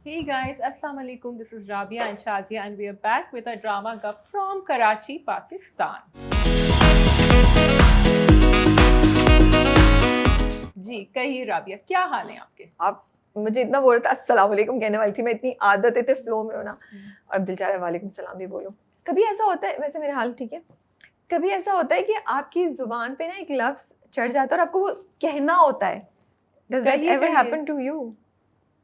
Hey guys, Assalamu alaikum. This is Rabia and Shazia, and we are back with a drama gup from Karachi, Pakistan. जी कहिए राबिया, क्या हाल है आपके? आप मुझे इतना बोल रहा था अस्सलाम वालेकुम कहने वाली थी, मैं इतनी आदत है तो फ्लो में हो ना, और दिल चाह रहा है वालेकुम सलाम भी बोलो। कभी ऐसा होता है, वैसे मेरा हाल ठीक है, कभी ऐसा होता है कि आपकी जुबान पे ना एक लफ्ज चढ़ जाता है और आपको वो कहना होता है। Does that कहिए, ever कहिए। happen to you?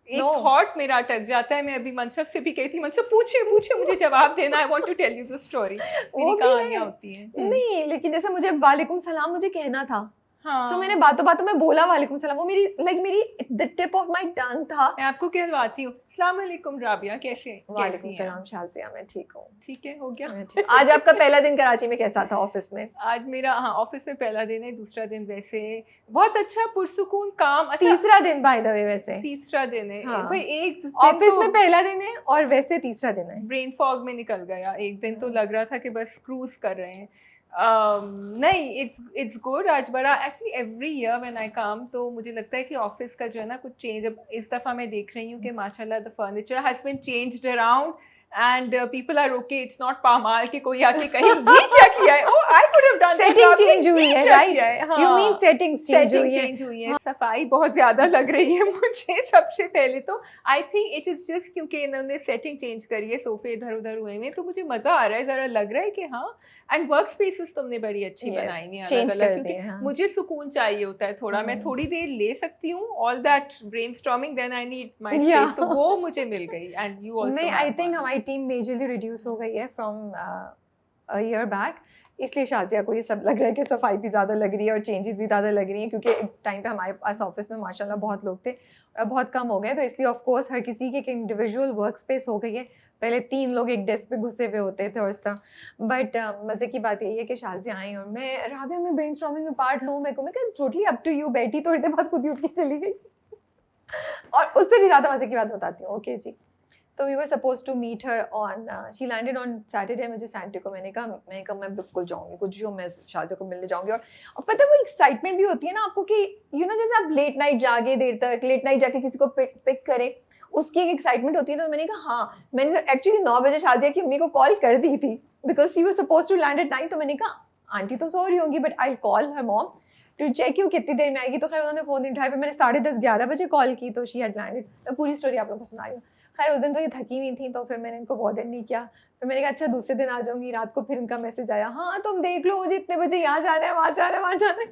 एक No. थॉट मेरा अटक जाता है। मैं अभी मनसब से भी कही थी, मनसब पूछे पूछे, मुझे जवाब देना। I want to tell you the story. वो मेरी भी कहानियां है। होती हैं। नहीं, लेकिन जैसे मुझे वालेकुम सलाम मुझे कहना था, हाँ। मैंने बातों बातों में बोला वालेकुम सलाम, वो मेरी द टिप ऑफ माय टंग था। मैं आपको कहवाती हूँ, अस्सलाम वालेकुम राबिया, कैसी वालेकुम हैं सलाम आप? शाज़िया, मैं ठीक हूँ। ठीक है, हो गया। मैं ठीक। आज आपका पहला दिन कराची में कैसा था ऑफिस में? आज मेरा ऑफिस में पहला दिन है। दूसरा दिन वैसे बहुत अच्छा, पुरसुकून काम। अच्छा, तीसरा दिन बाय द वे वैसे। तीसरा दिन है। हाँ। भाई एक दिन ऑफिस तो में पहला दिन है और वैसे तीसरा दिन है। ब्रेन फॉग में निकल गया। एक दिन तो लग रहा था कि बस क्रूज कर रहे हैं। नहीं, इट्स गुड। आज बड़ा actually every year when I come तो मुझे लगता है कि ऑफिस का जो है ना कुछ चेंज। अब इस दफ़ा मैं देख रही हूँ कि माशाल्लाह the furniture has been changed around and people are okay. It's not पामाल कि कोई आके कहे ये क्या किया है। Oh, I could have done that. Setting change हुई है, right? You mean setting change हुई है। चेंज हुई है। सफाई बहुत ज्यादा लग रही है मुझे। सबसे पहले तो आई थिंक इट इज जस्ट क्योंकि इन्होंने सेटिंग चेंज करी है, सोफे इधर उधर हुए हैं, तो मुझे मजा आ रहा है, जरा लग रहा है कि हाँ। एंड वर्क स्पेसेस तुमने बड़ी अच्छी बनाई हुई है, अलग अलग, क्योंकि मुझे सुकून चाहिए होता है थोड़ा। मैं थोड़ी देर ले सकती हूँ, all that brainstorming, then I need my space. So वो मुझे मिल गई। And you also. नहीं, आई थिंक हमारी टीम मेजरली रिड्यूस हो गई है फ्रॉम अ ईयर बैक, इसलिए शाज़िया को ये सब लग रहा है कि सफाई भी ज़्यादा लग रही है और चेंजेस भी ज़्यादा लग रही हैं, क्योंकि एक टाइम पे हमारे पास ऑफिस में माशाल्लाह बहुत लोग थे और अब बहुत कम हो गए, तो इसलिए ऑफ कोर्स हर किसी की एक इंडिविजुअल वर्क स्पेस हो गई है। पहले 3 लोग एक डेस्क पे घुसे हुए होते थे और इस तरह। बट मज़े की बात यही है कि शाज़िया आई और मैं राबिया में ब्रेनस्टॉर्मिंग में पार्ट लूँ, मैं कहा टोटली अप टू यू। बैठी थोड़ी देर बाद खुद ही उठ के चली गई। और उससे भी ज़्यादा मज़े की बात बताती हूँ। ओके जी, तो we were suppose to meet her on, she landed on Saturday. मुझे सैटरडे को मैंने कहा मैं बिल्कुल जाऊँगी, कुछ जो मैं शाज़िया को मिलने जाऊँगी। और पता है वो एक्साइटमेंट भी होती है ना आपको कि जैसे आप लेट नाइट जागे, देर तक लेट नाइट जाके किसी को पिक करें, उसकी एक एक्साइटमेंट होती है। तो मैंने कहा हाँ, मैंने एक्चुअली 9 बजे शाज़िया की अम्मी को कॉल कर दी थी because she was suppose to land at 9। तो मैंने कहा आंटी तो सो रही होंगी but I call her mom to check कि वो कितनी देर में आएगी। तो खैर उन्होंने फ़ोन नहीं उठाया, फिर मैंने 10:30-11 बजे कॉल की तो शी हैड लैंडेड। मैं पूरी स्टोरी आप लोगों को सुना रही हूँ। खैर उस दिन तो ये थकी हुई थी, तो फिर मैंने इनको बॉदर नहीं किया। फिर मैंने कहा अच्छा दूसरे दिन आ जाऊँगी। रात को फिर इनका मैसेज आया, हाँ तुम देख लो मुझे इतने बजे यहाँ जाना है, वहाँ जाना है, वहाँ जाना है।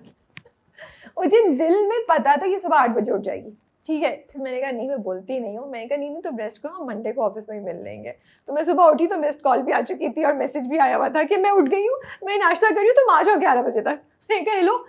मुझे दिल में पता था कि सुबह 8 बजे उठ जाएगी, ठीक है। फिर मैंने कहा नहीं, मैं बोलती नहीं हूँ। मैंने कहा नहीं तो रेस्ट करो, हम मंडे को ऑफिस में ही मिल लेंगे। तो मैं सुबह उठी तो मिस्ड कॉल भी आ चुकी थी और मैसेज भी आया हुआ था कि मैं उठ गई हूँ, मैं नाश्ता कर रही हूँ, तुम आ जाओ 11 बजे तक। मैंने कहा हेलो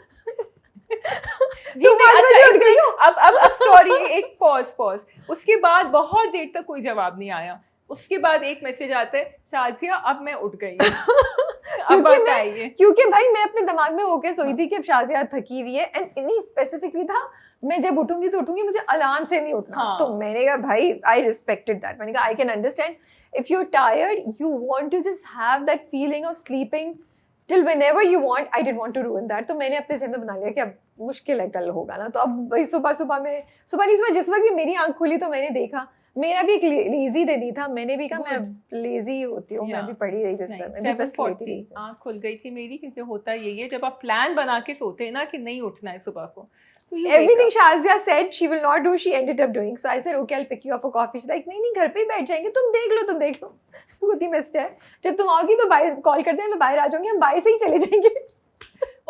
जी नहीं, अच्छा, उठ गई हूँ। अब स्टोरी एक पॉज। उसके बाद बहुत देर तक कोई जवाब नहीं आया। उसके बाद एक मैसेज आता है, शाज़िया अब मैं उठ गई अब बताइए। क्योंकि भाई मैं अपने दिमाग में होके सोई थी कि अब शाज़िया थकी हुई है, एंड इन्हीं स्पेसिफिकली था मैं जब उठूंगी तो उठूंगी, मुझे अलार्म से नहीं उठना। हाँ। तो मैंने कहा भाई आई रिस्पेक्टेड दैट। मैंने कहा I can understand if you are tired, you want to just have that feeling of sleeping till whenever you want. I didn't want to ruin that. तो मैंने अपने ज़हन में बना लिया कि अब मुश्किल है कल होगा ना। तो अब भाई सुबह जिस वक्त भी मेरी आंख खुली तो मैंने देखा, मेरा भी एक लेजी दिन ही था। मैंने भी कहा मैं लेजी होती हूँ, मैं भी पड़ी रही जिस तरह। 7:40 आँख खुल गई थी मेरी, क्योंकि होता यही है जब आप प्लान बना के सोते हैं ना कि नहीं उठना है सुबह को, तो everything Shazia said she will not do, she ended up doing. So I said okay, I'll pick you up for coffee. She's like नहीं घर पे ही बैठ जाएंगे, तुम देख लो खुद ही मिस्ड है। जब तुम आओगी तो बाहर कॉल करते हैं, मैं बाहर आ जाऊंगी, हम बाहर से ही चले जाएंगे।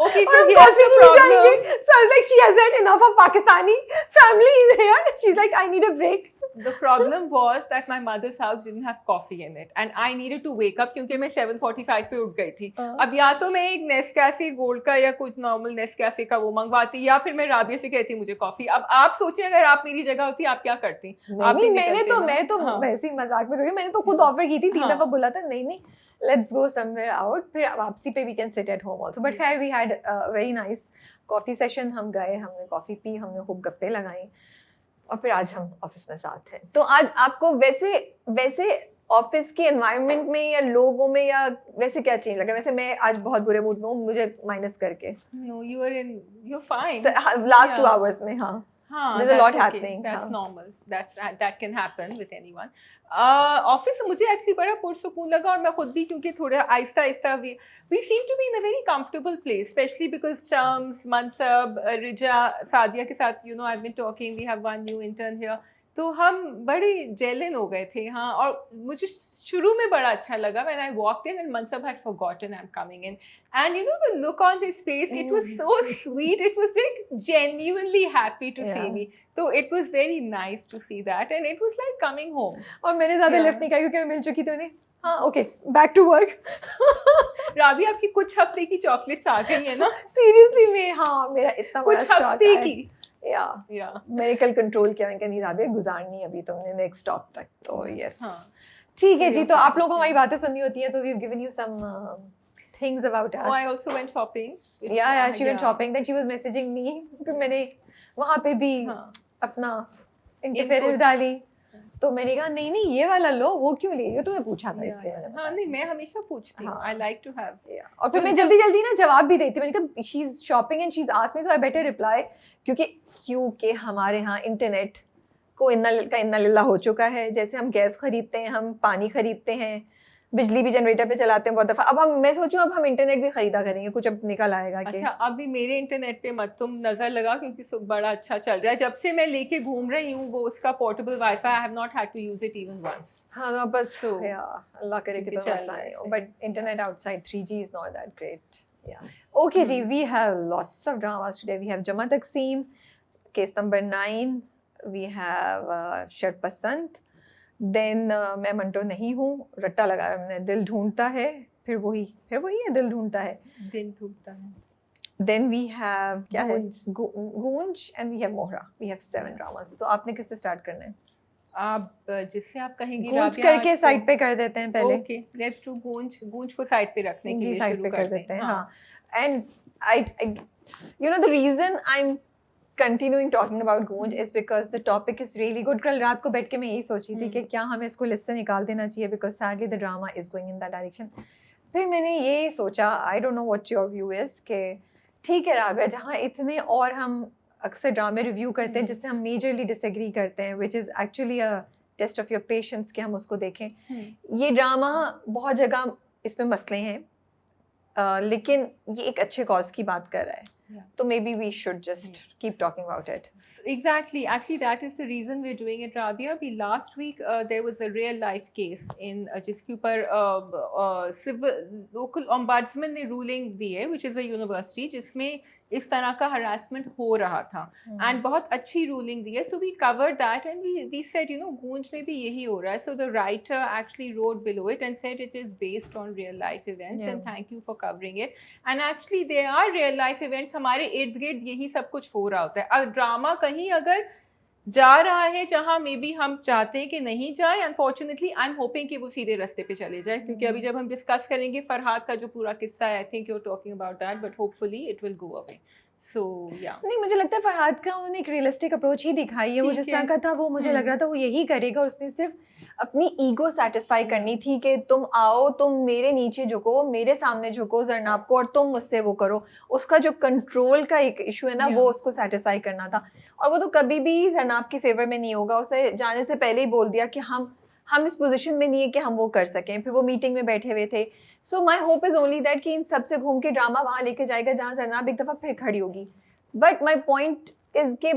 Okay, so here's the problem. So I was like, she has had enough of Pakistani family is here. She's like, I need a break. The problem was that my mother's house didn't have coffee in it, and I needed to wake up क्योंकि मैं 7:45 पे उठ गई थी। अब या तो मैं एक नेस्कैफे गोल्ड का या कुछ नॉर्मल नेस्कैफे का वो मंगवाती, या फिर मैं राबिया से कहती मुझे कॉफी। अब आप सोचिए अगर आप मेरी जगह होती आप क्या करती? नहीं, मैं तो वैसे ही मजाक में करी, मैंने तो खुद ऑफर की थी, 3 दफा बोला था नहीं लेट्स गो समवेयर आउट, फिर वापसी पे we can sit at home also. But खैर we had very nice coffee session. हम गए, हमने कॉफी पी, हमने खूब गप्पे लगाई और फिर आज हम ऑफिस में साथ हैं। तो आज आपको वैसे ऑफिस के एनवायरनमेंट में या लोगों में या वैसे क्या चेंज लगा? वैसे मैं आज बहुत बुरे मूड में हूँ, मुझे माइनस करके। No, you're fine. Last 2 hours में। हाँ हाँ, there's a that's lot okay. happening. That's हाँ. normal. That can happen with anyone. Office से मुझे एक्चुअली बड़ा पुरसुकून लगा, और मैं खुद भी, क्योंकि थोड़ा Aahista Aahista we seem to be in a very comfortable place, especially because Chams, Mansab, Rija, Sadia के साथ I've been talking. We have one new intern here. तो हम बड़े जेलन हो गए थे. हाँ, और मुझे शुरू में बड़ा अच्छा लगा when I walked in and Mansab had forgotten I'm coming in, and the look on his face, it was so sweet. It was like genuinely happy to see me. So it was very nice to see that, and it was like coming home. और मैंने ज़्यादा Yeah. Lift नहीं किया क्योंकि मैं मिल चुकी थी उन्हें. हाँ, ओके, बैक टू वर्क. राबी, आपकी कुछ हफ्ते की चॉकलेट्स आ गई है ना? सीरियसली में, हाँ, मेरा इतना बड़ा कुछ स्टॉक हफ्ते है. की. या मैंने कल कंट्रोल किया, मैंने कहा नहीं राबिया, गुजारनी है अभी तुमने नेक्स्ट स्टॉप तक. तो यस, हाँ. ठीक है जी. तो Seriously, आप लोगों को हमारी yeah. बातें सुननी होती हैं, तो we have given you some things about Oh, us. I also went shopping. Yeah she went shopping, then she was messaging me. फिर मैंने वहाँ पे भी हाँ. अपना इंटरफेरेंस डाली. तो मैंने कहा नहीं नहीं, ये वाला लो, वो क्यों ले रही हो? तुम्हें पूछा था इसलिए मैंने हाँ, नहीं, मैं हमेशा पूछती हूँ. हाँ. I like to have. और फिर मैं जल्दी जल्दी ना जवाब भी देती हूँ. मैंने कहा she is shopping and she is asked me, so I better reply. क्योंकि हमारे यहाँ इंटरनेट को इन्ना लिल्ला हो चुका है. जैसे हम गैस खरीदते हैं, हम पानी खरीदते हैं, बिजली भी जनरेटर पे चलाते हैं बहुत दफा. अब मैं सोचूं अब हम इंटरनेट भी खरीदा करेंगे, कुछ अब निकल आएगा कि अच्छा, अभी मेरे इंटरनेट पे मत तुम नजर लगा, क्योंकि बड़ा अच्छा चल रहा है. जब से मैं लेके घूम रही हूँ वो उसका portable wifi, I have not had to use it even once. हाँ, बस So, अल्लाह करे कि तो चल मसला रहा है नहीं हो. ऐसे. But internet outside 3G is not that great. Okay जी, we have lots of dramas today. We have Jama Takseem, case number 9. We have शरपसंद. Then मैं मंटो नहीं हूँ, रट्टा लगाया मैंने, दिल ढूंढता है, फिर वही है, दिल ढूंढता है. दिन धूपता है. Then we have क्या है, गूंज. गूंज, and we have Mohra. We have 7 dramas. तो आपने किससे स्टार्ट करना है? आप जिससे आप कहेंगी गूंज राबिया, करके आज तो- साइड पे कर देते हैं पहले. ओके, लेट्स डू गूंज को साइड पे रखने के जी लिए साइड शुरू पे कर करते देते हैं. हाँ. हाँ, and I the reason I'm continuing talking about गूंज is because the topic is really good. कल रात को बैठ के मैं यही सोची थी कि क्या हमें इसको लिस्ट से निकाल देना चाहिए, because sadly the drama is going in that direction. फिर मैंने ये सोचा, I don't know what your view is, कि ठीक है राबिया, जहाँ इतने और हम अक्सर ड्रामे रिव्यू करते हैं जिससे हम मेजरली डिसएग्री करते हैं, which is actually a test of your patience कि हम उसको देखें. ये ड्रामा बहुत जगह इस पे मसले हैं, लेकिन ये एक अच्छे कॉज की बात कर रहा है. तो maybe we should just keep talking about it. Exactly. Actually, that is the reason we're doing it, Rabia. Last week there was a real life case in जिसके ऊपर civil local ombudsman ने ruling दी है, which is a university, जिसमें इस तरह का harassment हो रहा था. And बहुत अच्छी ruling दी है. So we covered that and we said, गूंज में भी यही हो रहा है. So the writer actually wrote below it and said it is based on real life events, and thank you for covering it. And actually there are real life events. हमारे इर्द गिर्द यही सब कुछ हो रहा होता है. ड्रामा कहीं अगर जा रहा है जहाँ मे बी हम चाहते हैं कि नहीं जाए, अनफॉर्चुनेटली आई एम होपिंग कि वो सीधे रास्ते पे चले जाए, क्योंकि अभी जब हम डिस्कस करेंगे फरहाद का जो पूरा किस्सा है, I think you are talking about that, but hopefully it will go away. So या नहीं, मुझे लगता है फरहाद का उन्होंने एक रियलिस्टिक अप्रोच ही दिखाई है. वो जिस तरह का था वो मुझे लग रहा था वो यही करेगा. उसने सिर्फ अपनी ईगो सेटिस्फाई करनी थी कि तुम आओ, तुम मेरे नीचे झुको, मेरे सामने झुको जरनाब को, और तुम मुझसे वो करो. उसका जो कंट्रोल का एक इशू है ना, वो उसको सेटिस्फाई करना था. और वो तो कभी भी जरनाब के फेवर में नहीं होगा. उसने जाने से पहले ही बोल दिया कि हम इस पोजीशन में नहीं है कि हम वो कर सकें. फिर वो मीटिंग में बैठे हुए थे. So my hope is only that कि इन सबसे घूम के ड्रामा वहाँ लेके जाएगा जहाँ जरनाब एक दफ़ा फिर खड़ी होगी. बट माई पॉइंट इज कि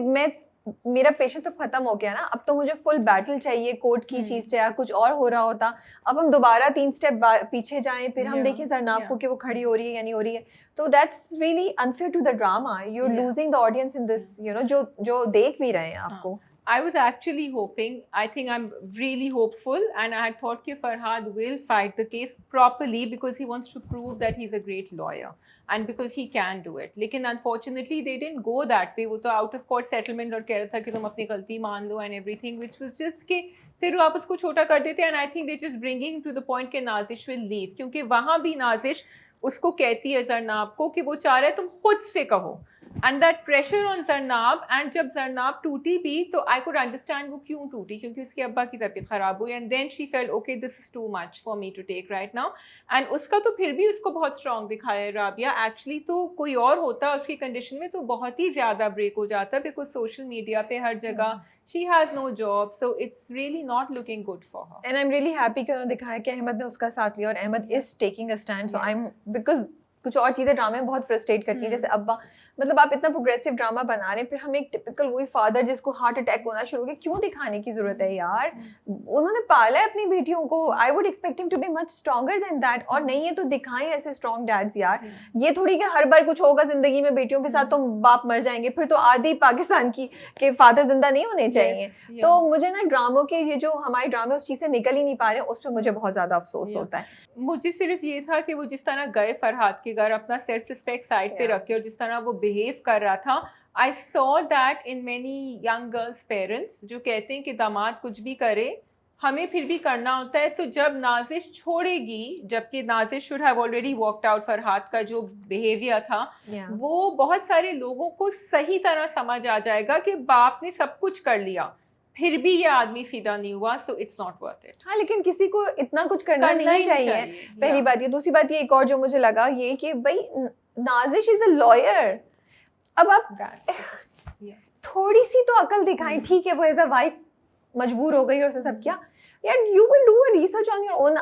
मेरा पेशेंस अब खत्म हो गया ना. अब तो मुझे फुल बैटल चाहिए, कोर्ट की चीज चाहिए, कुछ और हो रहा होता. अब हम दोबारा 3 स्टेप पीछे जाएं, फिर हम देखें जरनाब को कि वो खड़ी हो रही है या नहीं हो रही है. तो that's really unfair to the drama. You are losing the audience in this, जो देख भी रहे हैं आपको. I was actually hoping, I think I'm really hopeful, and I had thought कि Farhad will fight the case properly because he wants to prove that he's a great lawyer and because he can do it. लेकिन unfortunately they didn't go that way. वो तो out of court settlement और कह रहा था कि तुम अपनी गलती मान लो and everything, which was just कि फिर आप उसको छोटा कर देते. And I think they're just bringing to the point कि नाजिश will leave, क्योंकि वहाँ भी नाजिश उसको कहती है जरनाब को कि वो चाह रहा है तुम खुद से कहो. And that pressure on जरनाब, and जब जरनाब टूटी भी तो आई कुड अंडरस्टैंड वो क्यों टूटी, क्योंकि उसके अब्बा की तबीयत ख़राब हुई, and then she felt okay this is too much for me to take right now. And उसका तो फिर भी उसको बहुत स्ट्रॉन्ग दिखाया है राबिया, एक्चुअली तो कोई और होता उसकी कंडीशन में तो बहुत ही ज़्यादा ब्रेक हो जाता, बिकॉज सोशल मीडिया पे हर जगह she has no job, so it's really not looking good for her. And I am really happy कि उन्होंने दिखाया कि अहमद ने उसका साथ लिया और Ahmad is taking a stand, so I am, because कुछ और चीज़ें ड्रामे में बहुत फ्रस्ट्रेट करती हैं, जैसे अब्बा, मतलब आप इतना प्रोग्रेसिव ड्रामा बना रहे हैं, फिर हमें एक टिपिकल वही फादर जिसको हार्ट अटैक होना शुरू हो गया, क्यों दिखाने की जरूरत है यार? उन्होंने पाला है अपनी बेटियों को, I would expect him to be much stronger than that, और नहीं है तो दिखाएं ऐसे स्ट्रॉन्ग डैड्स यार। ये थोड़ी कि हर बार कुछ होगा जिंदगी में बेटियों के साथ तो बाप मर जाएंगे, फिर तो आधी पाकिस्तान के फादर जिंदा नहीं होने चाहिए। तो मुझे ना ड्रामों के ये जो हमारे ड्रामे उस चीज़ से निकल ही नहीं पा रहे, उस पर मुझे बहुत ज़्यादा अफसोस होता है। मुझे सिर्फ ये था कि वो जिस तरह गए फरहाद के घर अपना सेल्फ रिस्पेक्ट साइड पे रख के और जिस तरह वो बिहेव कर रहा था, I saw that in many young girls parents जो कहते हैं कि दामाद कुछ भी करे हमें फिर भी करना होता है। तो जब नाजिश छोड़ेगी, जबकि Nazish should have already walked out, Farhad का जो बिहेवियर था वो बहुत सारे लोगों को सही तरह समझ आ जाएगा कि बाप ने सब कुछ कर लिया फिर भी ये आदमी सीधा नहीं हुआ, सो इट्स नॉट वर्थ इट। हाँ, लेकिन किसी को इतना कुछ करना नहीं चाहिए। पहली बात ये, दूसरी बात ये एक और जो मुझे लगा ये कि भाई नाजिश इज अ लॉयर, अब आप थोड़ी सी तो अकल दिखाएं। ठीक है वो एज अ वाइफ मजबूर हो गई और उसने सब किया, यार you will do a research on your own.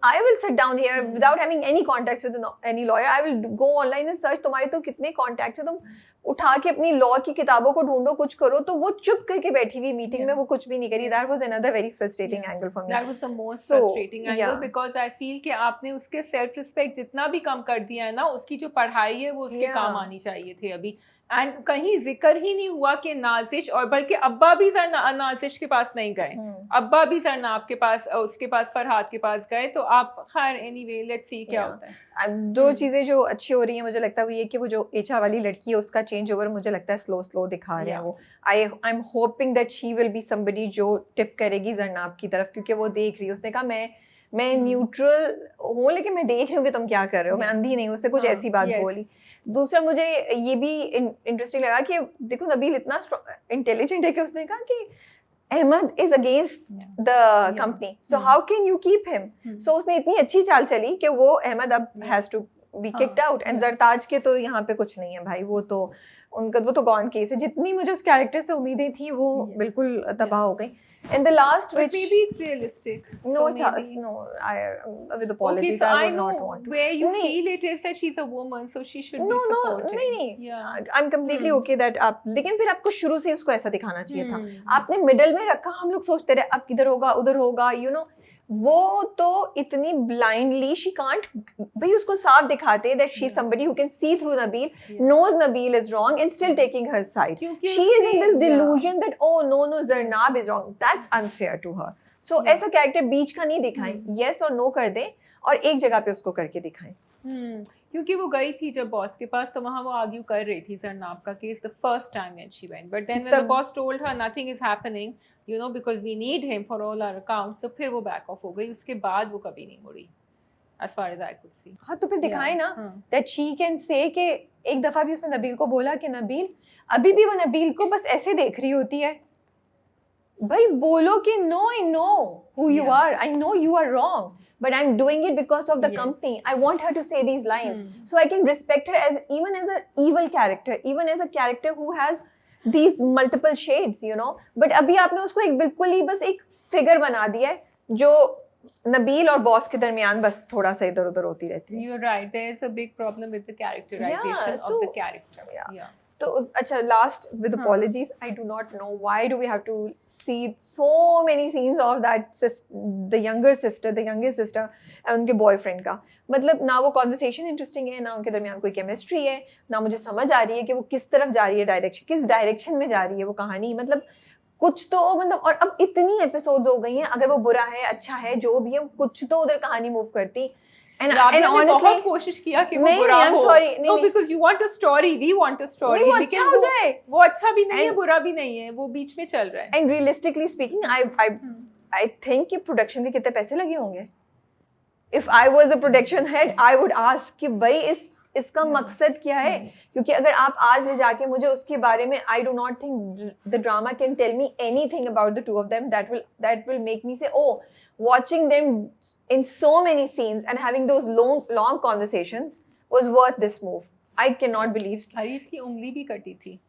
I will sit down here without having any contacts with any lawyer. I will go online and search. तुम्हारे तो कितने contacts हैं, तुम उठा के अपनी लॉ की किताबों को ढूंढो, कुछ करो। तो वो चुप करके बैठी हुई मीटिंग में वो कुछ भी नहीं करी। That was another very frustrating angle for me. That was the most frustrating angle because I feel कि आपने उसके self respect जितना भी कम कर दिया है ना, उसकी जो पढ़ाई है वो उसके काम आनी चाहिए थे अभी। एंड कहीं जिक्र ही नहीं हुआ कि नाजिश, और बल्कि अब्बा भी नाजिश के पास नहीं गए, अब्बा भी जरनाब के पास, उसके पास फरहाद के पास गए। तो आप खैर एनीवे लेट्स सी क्या होता है। दो चीज़ें जो अच्छी हो रही हैं मुझे लगता है वो ये कि वो जो एचा वाली लड़की है उसका चेंज ओवर मुझे लगता है स्लो दिखा रहे हैं वो। I am hoping that she will be somebody जो टिप करेगी जरनाब की तरफ, क्योंकि वो देख रही है, उसने कहा मैं न्यूट्रल हूँ लेकिन मैं देख रही हूँ कि तुम क्या कर रहे हो, मैं अंधी नहीं हूँ, उससे कुछ ऐसी बात बोली। दूसरा मुझे ये भी इंटरेस्टिंग लगा कि देखो नबील इतना इंटेलिजेंट है कि उसने कहा कि Ahmed is against the company, so how can you keep him. So उसने इतनी अच्छी चाल चली कि वो अहमद अब has to be kicked out. And Zartaj के तो यहाँ पे कुछ नहीं है भाई, वो तो उनका वो तो गॉन केस है। जितनी मुझे उस कैरेक्टर से उम्मीदें थी वो बिल्कुल तबाह हो गई। In the last, but maybe it's realistic. No, with apologies, okay, so I would not want to. Where you feel it is that she's a woman, so she should be supported. नहीं, I'm completely okay that आप, लेकिन फिर आपको शुरू से उसको ऐसा दिखाना चाहिए था। आपने मिडल में रखा, हम लोग सोचते रहे अब किधर होगा उधर होगा, you know, वो तो इतनी blindly she can't, भाई उसको साफ दिखाते that she's somebody who can see through Nabil, knows Nabil is wrong and still taking her side. She is in this delusion that oh no Zarnab is wrong. That's unfair to her. So ऐसा character बीच का नहीं दिखाएं, yes और no कर दें और एक जगह पे उसको करके दिखाएं। क्योंकि वो गई थी जब बॉस के पास, तो वहाँ वो आर्ग्यू कर रही थी जरनाब का case the first time when she went, but then when the boss told her nothing is happening, you know, because we need him for all our accounts, तो फिर वो बैक ऑफ हो गई। उसके बाद वो कभी नहीं मुड़ी as far as I could see. हाँ तो फिर दिखाए ना that she can say कि एक दफा भी उसने नबील को बोला कि नबील, अभी भी वो नबील को बस ऐसे देख रही होती है। भाई बोलो कि no, I know who you are, I know you are wrong, but I'm doing it because of the company. I want her to say these lines so I can respect her as even as an evil character, even as a character who has these multiple shades, you know. But अभी आपने उसको एक बिल्कुल ही बस एक figure बना दिया है जो नबील और बॉस के दरमियान बस थोड़ा सा इधर उधर होती रहती है। You're right, there is a big problem with the characterization of the character. Yeah. तो अच्छा, last with apologies, I do not know why do we have to see so many scenes of that the youngest sister and उनके boyfriend का। मतलब ना वो conversation interesting है, ना उनके दरमियान कोई chemistry है, ना मुझे समझ आ रही है कि वो किस तरफ जा रही है, किस डायरेक्शन में जा रही है वो कहानी। मतलब कुछ तो मतलब, और अब इतनी एपिसोड्स हो गई हैं, अगर वो बुरा है अच्छा है जो भी है, कुछ तो उधर कहानी मूव करती। And honestly, बहुत कोशिश किया कि वो बुरा हो। No, because you want a story, we want a story. वो अच्छा हो जाए। वो अच्छा भी नहीं है, बुरा भी नहीं है, वो बीच में चल रहा है। And realistically speaking, I think कि प्रोडक्शन के कितने पैसे लगे होंगे। If I was the production head, I would ask कि भाई इस इसका मकसद क्या है? क्योंकि अगर आप आज ले जाके मुझे उसके बारे में, I do not think the drama can tell me anything about the two of them that will make me say, oh, watching them in so many scenes and having those long conversations was worth this move. I cannot believe. Harish की उंगली भी कटी थी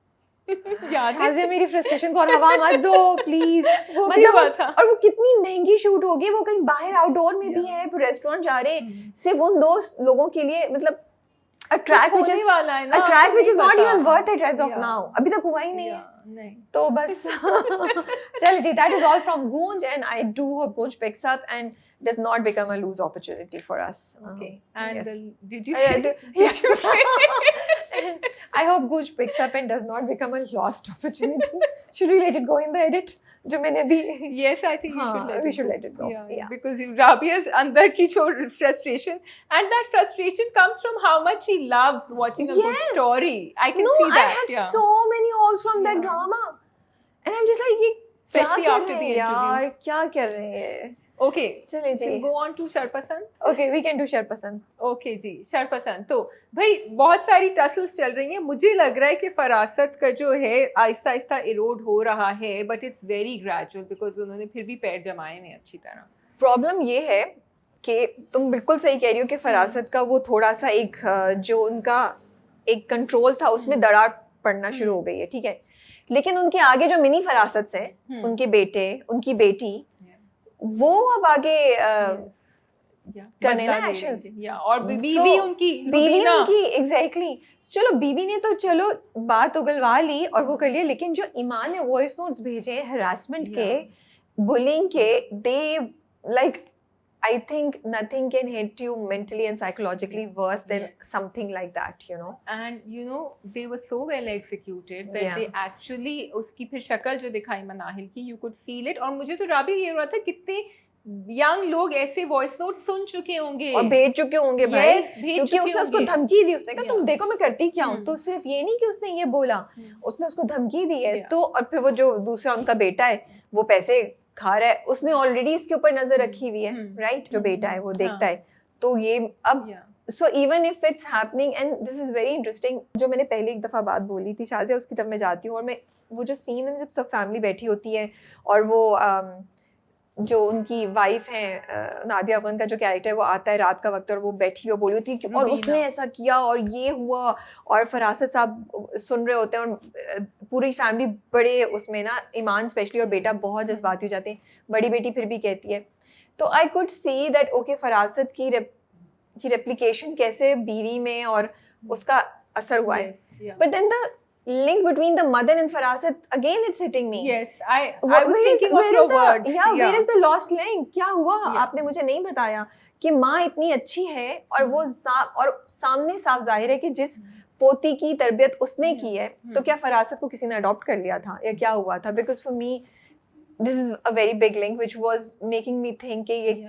याद है? शाज़िया मेरी frustration को और हवा मत दो प्लीज। वो भी हुआ था। और वो कितनी महंगी शूट होगी, वो कहीं बाहर आउटडोर में भी है, रेस्टोरेंट जा रहे, सिर्फ उन 2 लोगों के लिए, मतलब a track which is वाला है ना, a track which is not पता। even worth it as of Yeah. now. अभी तक हुआ ही नहीं है। नहीं तो बस चल जी, that is all from Goonj, and I do hope Goonj picks up and does not become a lose opportunity for us. Okay. And yes. did you Yeah, say? yes. Did you say? I hope Goonj picks up and does not become a lost opportunity. Should we let it go in the edit? जो मैंने भी Yes, I think we should let it go. Yeah. Because Rabia's अंदर की जो frustration, and that frustration comes from how much she loves watching a good Yes. story. I can No, see that. I had yeah. so many hopes from that Yeah. drama, and I'm just like, ये क्या Especially कर after रहे the हैं interview. यार, क्या कर रहे हैं? Okay. चलें जी। We'll go on to Sharpasand. Okay, we can do Sharpasand. Okay जी, शरपसंद। तो भाई बहुत सारी टसल्स चल रही हैं, मुझे लग रहा है कि फरासत का जो है आहिस्ता आहिस्ता इरोड हो रहा है, but it's very gradual because उन्होंने फिर भी पैर जमाए हैं अच्छी तरह। प्रॉब्लम ये है कि तुम बिल्कुल सही कह रही हो कि फरासत का वो थोड़ा सा एक जो उनका एक कंट्रोल था उसमें दरार पड़ना शुरू हो गई है, ठीक है, लेकिन उनके आगे जो मिनी फरासत हैं, उनके बेटे, उनकी बेटी, वो अब आगे करने ना एक्शंस, और बीवी भी उनकी, बीवी उनकी एग्जैक्टली। चलो बीवी ने तो चलो बात उगलवा ली और वो कर लिया, लेकिन जो ईमान ने वॉइस नोट्स भेजे हरासमेंट के, बुलिंग के, they like I think nothing can hit you mentally and psychologically worse than something like that, you know. And you know they were so well executed that they actually उसकी फिर शक्ल जो दिखाई मनाहिल की, you could feel it। और मुझे तो राबी ये हो रहा था कितने यंग लोग ऐसे वॉइस नोट सुन चुके होंगे और भेज चुके होंगे भाई, क्योंकि उसने उसको धमकी दी, उसने कहा तुम देखो मैं करती क्या हूँ। तो सिर्फ ये नहीं कि उसने ये बोला, उसने उसको धमकी दी है। तो और फिर वो जो दूसरा उनका बेटा है वो पैसे खा रहा है, उसने ऑलरेडी इसके ऊपर नजर रखी हुई है, राइट, जो बेटा है वो देखता है। तो ये अब सो even if it's happening, and this is very interesting, जो मैंने पहले एक दफा बात बोली थी शाज़िया, उसकी तरफ मैं जाती हूँ और मैं वो जो सीन है जब सब फैमिली बैठी होती है और वो जो उनकी वाइफ है नादिया अफगान का जो कैरेक्टर, वो आता है रात का वक्त और वो बैठी हुई बोली होती है और उसने ऐसा किया और ये हुआ, और फरासत साहब सुन रहे होते हैं और पूरी फैमिली बड़े उसमें ना, ईमान स्पेशली और बेटा बहुत जज्बाती हो जाते हैं, बड़ी बेटी फिर भी कहती है। तो I could see that okay Farasat की रेप्लिकेशन कैसे बीवी में और उसका असर हुआ है, but then the link between the mother and Farasat, again it's hitting me. Yes, I was thinking of your words. Where is the lost link? क्या हुआ? आपने मुझे नहीं बताया कि माँ इतनी अच्छी है और वो और सामने साफ जाहिर है कि जिस पोती की तरबियत उसने की है, तो क्या फरासत को किसी ने अडॉप्ट कर लिया था या क्या हुआ था? Because for me this is a very big link which was making me think कि ये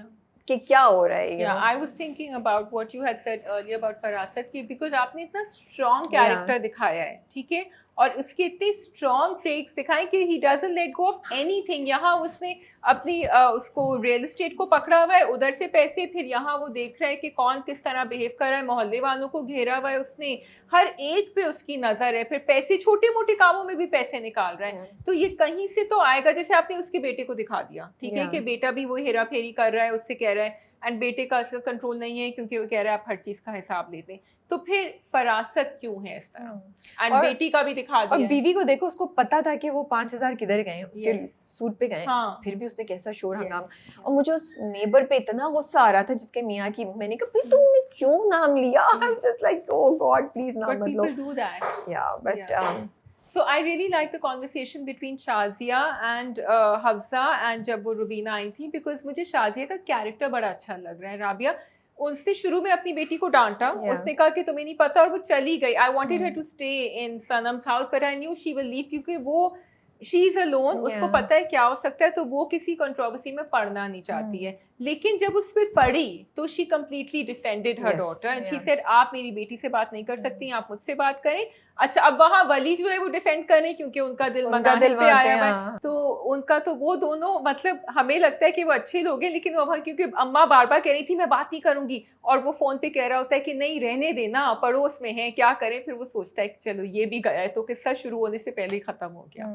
कि क्या हो रहा है। Yeah, I was thinking about what you had said earlier about फरासत की, because आपने इतना strong character दिखाया है, ठीक है, और उसके इतने स्ट्रॉन्ग ट्रेट्स दिखाएं कि he doesn't let go of anything. यहाँ उसने अपनी उसको रियल एस्टेट को पकड़ा हुआ है, उधर से पैसे, फिर यहाँ वो देख रहा है कि कौन किस तरह बिहेव कर रहा है, मोहल्ले वालों को घेरा हुआ है उसने, हर एक पे उसकी नज़र है, फिर पैसे, छोटे मोटे कामों में भी पैसे निकाल रहा है। तो ये कहीं से तो आएगा, जैसे आपने उसके बेटे को दिखा दिया, ठीक है, कि बेटा भी वो हेरा फेरी कर रहा है, उससे कह रहा है, एंड बेटे का इसका कंट्रोल नहीं है क्योंकि वो कह रहा है आप हर चीज़ का हिसाब लेते हैं। तो फिर फरासत क्यों है इस तरह? एंड बेटी का भी दिखा दिया, और बीवी को देखो, उसको पता था कि वो 5,000 किधर गए, उसके सूट पे गए, फिर भी उसने कैसा शोर हंगामा। और मुझे उस नेबर पे इतना गुस्सा आ रहा था जिसके मियाँ की, मैंने कहा भाई तुमने क्यों नाम लिया? I'm just like, oh God, please नाम मत लो। But people do that. Yeah, but So I really like the conversation between Shazia and Hafsa and जब वो रुबीना आई थी, because मुझे शाजिया का कैरेक्टर बड़ा अच्छा लग रहा है। राबिया उसने शुरू में अपनी बेटी को डांटा, उसने कहा कि तुम्हें नहीं पता, और वो चली गई। I wanted her to stay in Sanam's house but I knew she will leave, क्योंकि वो शी इज अलोन, उसको पता है क्या हो सकता है, तो वो किसी कंट्रोवर्सी में पड़ना नहीं चाहती है। लेकिन जब उस पर पड़ी तो she completely defended her daughter and she said आप मेरी बेटी से बात नहीं कर सकती, आप मुझसे बात करें, अच्छा, अब वहाँ वली जो है वो डिफेंड कर रहे हैं क्योंकि उनका दिल उनका मनाने दिल पे मानते आया हैं, हुआ है, हाँ। तो उनका तो वो दोनों मतलब हमें लगता है कि वो अच्छे लोग हैं, लेकिन वो वहाँ क्योंकि अम्मा बार बार कह रही थी मैं बात नहीं करूंगी, और वो फोन पे कह रहा होता है कि नहीं रहने देना, पड़ोस में है क्या करें, फिर वो सोचता है कि चलो ये भी गया है, तो किस्सा शुरू होने से पहले ही खत्म हो गया।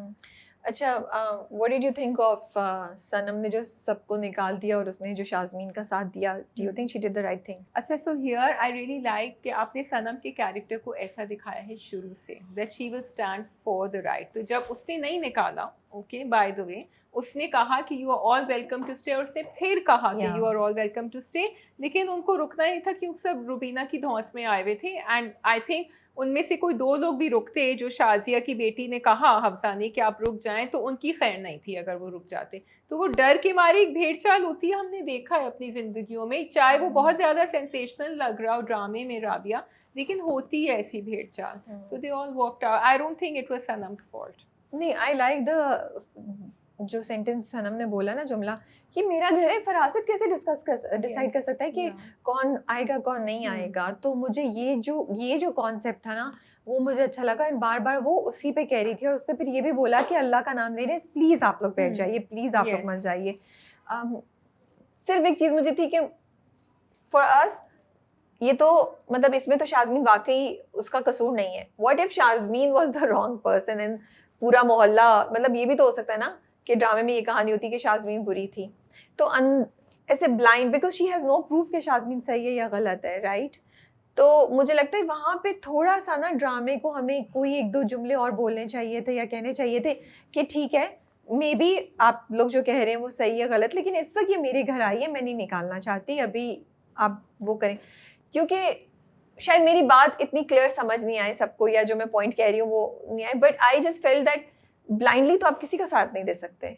अच्छा, what did you think of Sanam ने जो सबको निकाल दिया और उसने जो शाज़मीन का साथ दिया? Do you think she did the right thing? अच्छा, so here I really like कि आपने सनम के कैरेक्टर को ऐसा दिखाया है शुरू say that she will stand for the right. तो जब उसने नहीं निकाला, ओके बाय द वे, उसने कहा कि you are all welcome to stay, और उसने फिर कहा कि Yeah. You are all welcome to stay, लेकिन उनको रुकना ही था क्योंकि सब रुबीना की धौंस में आए हुए थे। एंड आई थिंक उनमें से कोई दो लोग भी रुकते, जो शाजिया की बेटी ने कहा हफ्सा ने कि आप रुक जाएं, तो उनकी खैर नहीं थी अगर वो रुक जाते। तो वो डर के मारे एक भेड़ चाल होती है, हमने देखा है अपनी ज़िंदगियों में, चाहे वो बहुत ज़्यादा सेंसेशनल लग रहा हो ड्रामे में राबिया, लेकिन होती है ऐसी भेड़ चाल। तो they all walked out. I don't think it was Sanam's fault. नहीं, आई लाइक द जो सेंटेंस सनम ने बोला ना, जुमला, कि मेरा घर है, फरासत कैसे डिसाइड कर सकता है कि कौन आएगा कौन नहीं आएगा। तो मुझे ये जो कॉन्सेप्ट था ना, वो मुझे अच्छा लगा। एंड बार बार वो उसी पे कह रही थी, और उसने फिर ये भी बोला कि अल्लाह का नाम ले रहे, प्लीज आप लोग बैठ जाइए, प्लीज आप लोग मत जाइए। सिर्फ एक चीज मुझे थी कि फॉर अस ये तो मतलब इसमें तो शाज़मीन वाकई उसका कसूर नहीं है। What if Shazmeen was the wrong person and पूरा मोहल्ला, मतलब ये भी तो हो सकता है ना कि ड्रामे में ये कहानी होती कि शाज़मीन बुरी थी, तो ऐसे blind because she has no proof कि शाज़मीन सही है या गलत है, राइट? तो मुझे लगता है वहाँ पे थोड़ा सा ना ड्रामे को हमें कोई एक दो जुमले और बोलने चाहिए थे या कहने चाहिए थे कि ठीक है, मे बी आप लोग जो कह रहे हैं वो सही है गलत, लेकिन इस वक्त ये मेरे घर आई है, मैं नहीं निकालना चाहती, अभी आप वो करें। क्योंकि शायद मेरी बात इतनी क्लियर समझ नहीं आए सबको, या जो मैं पॉइंट कह रही हूँ वो नहीं आए, but I just felt that blindly तो आप किसी का साथ नहीं दे सकते।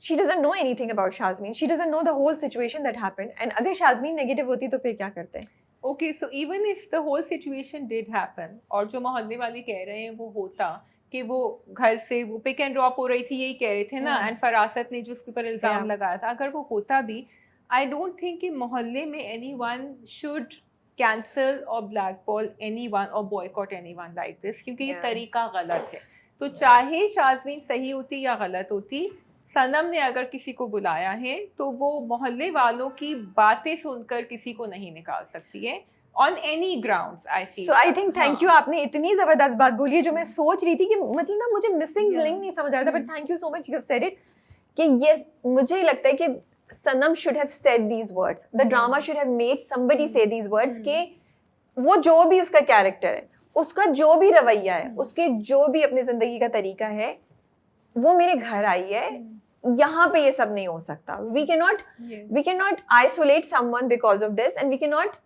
She doesn't know anything about Shazmeen, she doesn't know the whole situation that happened, and अगर शाज़मीन नेगेटिव होती तो फिर क्या करते? Okay, so even if the whole situation did happen, और जो मोहल्ले वाले कह रहे हैं वो होता कि वो घर से वो पिक एंड ड्रॉप हो रही थी, यही कह रहे थे ना, एंड फरासत ने जो उसके ऊपर इल्ज़ाम लगाया था, अगर वो होता भी, आई डोंट थिंक कि मोहल्ले में एनीवन शुड कैंसल और ब्लैक बॉल एनीवन और बॉयकॉट एनीवन लाइक दिस, क्योंकि ये तरीका गलत है। तो चाहे शाज़मीन सही होती या गलत होती, सनम ने अगर किसी को बुलाया है तो वो मोहल्ले वालों की बातें सुनकर किसी को नहीं निकाल सकती है on any grounds, I feel. So I think thank you, आपने इतनी जबरदस्त बात बोली है जो मैं सोच रही थी कि मतलब ना मुझे मिसिंग लिंक नहीं समझ आ रहा था, but thank you so much, you have said it कि ये मुझे लगता है कि Sanam should have said these words, the drama should have made somebody say these words कि वो जो भी उसका कैरेक्टर है, उसका जो भी रवैया है, उसके जो भी अपनी जिंदगी का तरीका है, वो मेरे घर आई है, यहाँ पे ये सब नहीं हो सकता। we cannot isolate someone because of this, and we cannot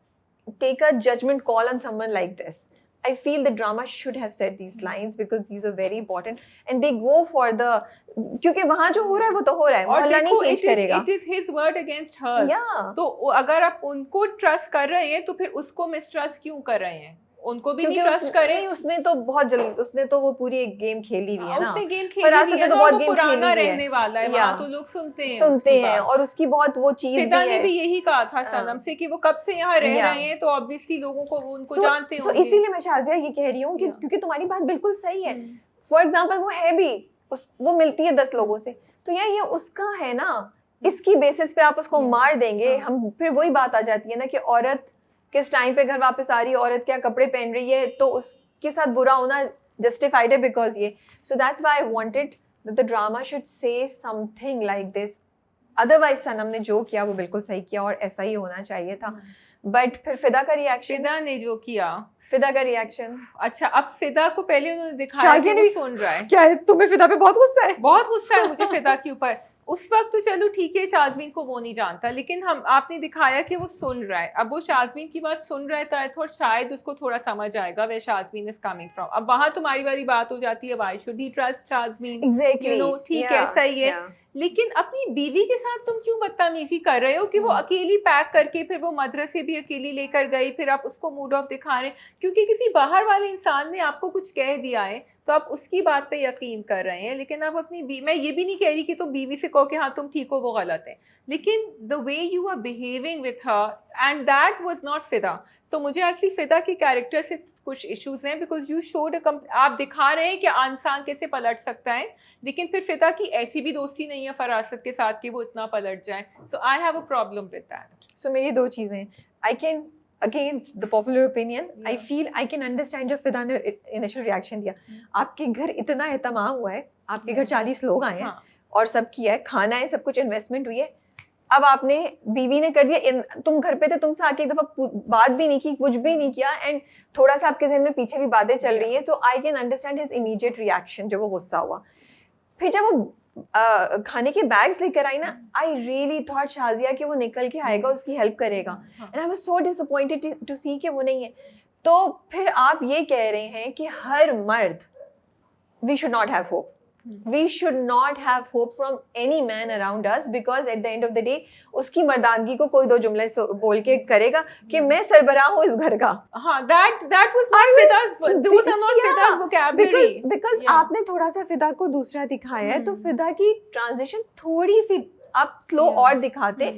take a judgment call on someone like this. I feel the drama should have said these lines because these are very important, and they go for the, क्योंकि वहाँ जो हो रहा है वो तो हो रहा है, मोहल्ला नहीं चेंज करेगा। It is his word against hers. Yeah. तो अगर आप उनको ट्रस्ट कर रहे हैं तो फिर उसको मिसट्रस्ट क्यों कर रहे हैं? उनको भी नहीं ट्रस्ट करें। उसने तो बहुत जल्दी, उसने तो वो पूरी एक गेम खेली हुई है ना, उसने गेम खेली हुई है, तो बहुत वो गेम पुराना खेली रहने वाला है, वहाँ तो लोग सुनते हैं और उसकी बहुत वो चीज फिदा ने भी यही कहा था सनम से कि वो कब से यहाँ रह रहे हैं, तो ऑब्वियसली लोगों को उनको जानते होंगे। इसीलिए मैं शाजिया ये कह रही हूँ कि क्योंकि तुम्हारी बात बिल्कुल सही है। फॉर एग्जाम्पल वो है भी, वो मिलती है 10 लोगों से, तो यार ये उसका है ना, इसकी बेसिस पे आप उसको मार देंगे, हम फिर वही बात आ जाती है ना कि औरत किस टाइम पे घर वापस आ रही है, औरत क्या कपड़े पहन रही है, तो उसके साथ बुरा होना जस्टिफाइड है बिकॉज ये। So that's why I wanted that the drama should say something like this. Otherwise Sanam ने जो किया वो बिल्कुल सही किया और ऐसा ही होना चाहिए था। बट फिर फिदा का रिएक्शन, फिदा ने जो किया, फिदा का रिएक्शन, अच्छा अब फिदा को पहले उन्होंने दिखाया कि वो सुन रहा है। क्या है, तुम्हें फिदा पे बहुत गुस्सा है? बहुत गुस्सा है मुझे फिदा के ऊपर। उस वक्त तो चलो ठीक है, शाज़मीन को वो नहीं जानता, लेकिन आपने दिखाया कि वो सुन रहा है। अब वो शाज़मीन की बात सुन रहा है तो आई थॉट शायद उसको थोड़ा समझ आएगा way Shazmeen is coming from. अब वहाँ तुम्हारी वाली बात हो जाती है, why should he trust Shazmeen, you know, ठीक है सही है, लेकिन अपनी बीवी के साथ तुम क्यों बदतमीजी कर रहे हो कि वो अकेली पैक करके फिर वो मदरसे भी अकेली लेकर गई, फिर आप उसको मूड ऑफ दिखा रहे हैं क्योंकि किसी बाहर वाले इंसान ने आपको कुछ कह दिया है तो आप उसकी बात पे यकीन कर रहे हैं। लेकिन आप अपनी मैं ये भी नहीं कह रही कि तुम बीवी से कहो कि हाँ तुम ठीक हो, वो गलत है, लेकिन the way you are behaving with her and that was not फिदा। तो मुझे एक्चुअली फिदा के कैरेक्टर से कुछ इश्यूज हैं, बिकॉज यू शोड आप दिखा रहे हैं कि इंसान कैसे पलट सकता है, लेकिन फिर फिदा की ऐसी भी दोस्ती नहीं है फरासत के साथ कि वो इतना पलट जाए. So I have a problem with that. So मेरी दो चीज़ें, I can against the popular opinion, I feel I can understand जब फिदा ने इनिशियल रिएक्शन दिया. आपके घर इतना एहतमाम हुआ है, आपके घर 40 लोग आए हैं और सब किया है, खाना है, सब कुछ इन्वेस्टमेंट हुई है, अब आपने बीवी ने कर दिया, तुम घर पे थे, तुमसे आके एक दफा बात भी नहीं की, कुछ भी नहीं किया, एंड थोड़ा सा आपके जहन में पीछे भी बातें चल रही हैं, तो I can understand his immediate reaction जब वो गुस्सा हुआ. फिर जब वो खाने के बैग्स लेकर आई ना, आई रियली थॉट शाजिया कि वो निकल के आएगा, उसकी हेल्प करेगा, and I was so disappointed to see कि वो नहीं है. तो फिर आप ये कह रहे हैं कि हर मर्द, we should not have hope, we should not have hope from any man around us, because at the end of the day उसकी मर्दानगी को कोई दो जुमले बोल के करेगा कि मैं सरबराह हूँ इस घर का. हाँ, that was not Fida's, those are not Fida's vocabulary. because आपने थोड़ा सा फिदा को दूसरा दिखाया है, तो फिदा की ट्रांजिशन थोड़ी सी आप स्लो और दिखाते,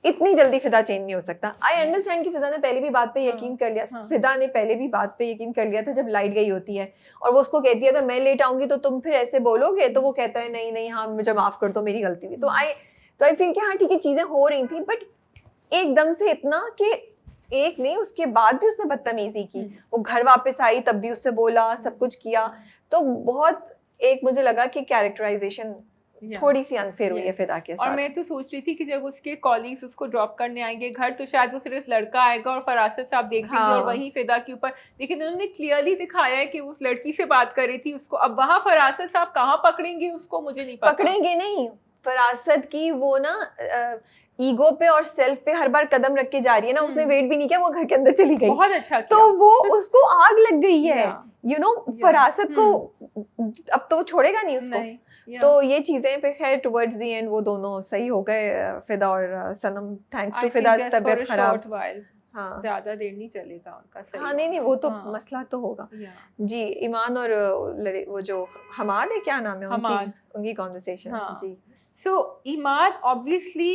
इतनी जल्दी फिदा चेंज नहीं हो सकता. आई अंडरस्टैंड कि फिदा ने पहले भी बात पे यकीन कर लिया, फिदा ने पहले भी बात पे यकीन कर लिया था जब लाइट गई होती है और वो उसको कहती है अगर मैं लेट आऊंगी तो तुम फिर ऐसे बोलोगे, तो वो कहता है नहीं नहीं, हाँ मुझे माफ कर दो, मेरी गलती हुई. तो आई फील कि हाँ ठीक है, चीजें हो रही थी, बट एकदम से इतना कि एक नहीं, उसके बाद भी उसने बदतमीजी की, वो घर वापस आई तब भी उससे बोला, सब कुछ किया. तो बहुत एक मुझे लगा कि कैरेक्टराइजेशन थोड़ी सी अनफेयर हुई है फिदा के साथ. और मैं तो सोच रही थी कि जब उसके कॉलीग्स उसको ड्रॉप करने आएंगे घर, तो शायद वो सिर्फ लड़का आएगा और फरासत से आप देख लेंगे और वहीं फिदा के ऊपर, लेकिन उन्होंने क्लियरली दिखाया है कि उस लड़की से बात कर रही थी उसको. अब वहाँ फरासत साहब कहाँ पकड़ेंगे उसको, मुझे नहीं पता. पकड़ेंगे नहीं, फरासत की वो ना ईगो पे और सेल्फ पे हर बार कदम रख के जा रही है ना, उसने वेट भी नहीं किया, वो घर के अंदर चली गई. बहुत अच्छा किया. तो वो उसको आग लग गई है, यू नो, फरासत को अब तो छोड़ेगा नहीं उसको. तो ये चीजें पे खैर टुवर्ड्स द एंड वो दोनों सही हो गए, फिदा और सनम, थैंक्स टू फिदा तबीयत खराब. हाँ, ज्यादा देर नहीं चलेगा उनका. सही. हाँ नहीं वो तो मसला तो होगा. जी, ईमान और वो जो हमाद है, क्या नाम है उनकी conversation. Ji. So Imad obviously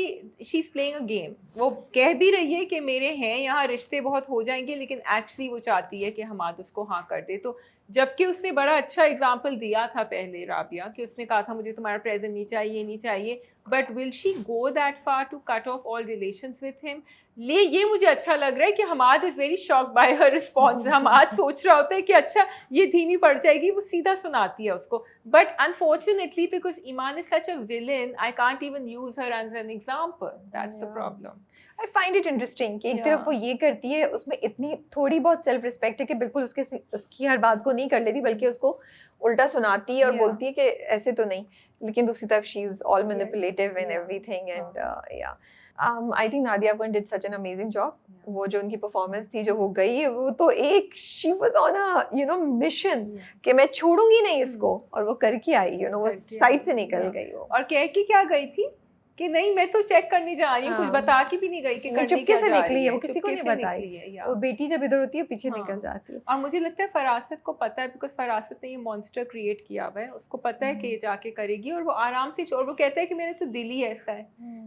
she's playing a game. वो कह भी रही है कि मेरे हैं यहाँ रिश्ते बहुत हो जाएंगे, लेकिन एक्चुअली वो चाहती है कि हमाद उसको हाँ कर दे. तो जबकि उसने बड़ा अच्छा एग्जाम्पल दिया था पहले राबिया, कि उसने कहा था मुझे तुम्हारा प्रेजेंट नहीं चाहिए, नहीं चाहिए, but will she go that far to cut off all relations with him? ये मुझे अच्छा लग रहा है कि Hammad is very shocked by her response. Hammad सोच रहा होता है कि अच्छा ये धीमी पड़ जाएगी, वो सीधा सुनाती है उसको. But unfortunately because Iman is such a villain, I can't even use her as an example. That's the problem. I find it interesting कि एक तरफ वो ये करती है, उसमें इतनी थोड़ी बहुत सेल्फ रिस्पेक्ट है कि बिल्कुल उसकी हर बात को नहीं कर लेती, बल्कि उसको उल्टा सुनाती है और बोलती है कि ऐसे तो नहीं, लेकिन दूसरी तरफ she is all manipulative in everything. And yeah I think Nadia Afghan did such an amazing job. वो जो उनकी परफॉर्मेंस थी, जो वो गई, वो तो एक she was on a mission कि मैं छोड़ूंगी नहीं इसको, और वो करके आई, वो साइड से निकल गई. वो और कह के क्या गई थी कि नहीं मैं तो चेक करने जा रही हूँ, कुछ बता के भी नहीं गई कि करने क्या जा रही है. वो किसी को नहीं बताई. वो बेटी जब इधर होती है पीछे निकल जाती है. और मुझे लगता है फरासत को पता है, बिकॉज फरासत ने ये मॉन्स्टर क्रिएट किया हुआ है, उसको पता है कि ये जाके करेगी, और वो आराम से, और वो कहता है कि मेरा तो दिल ही ऐसा है,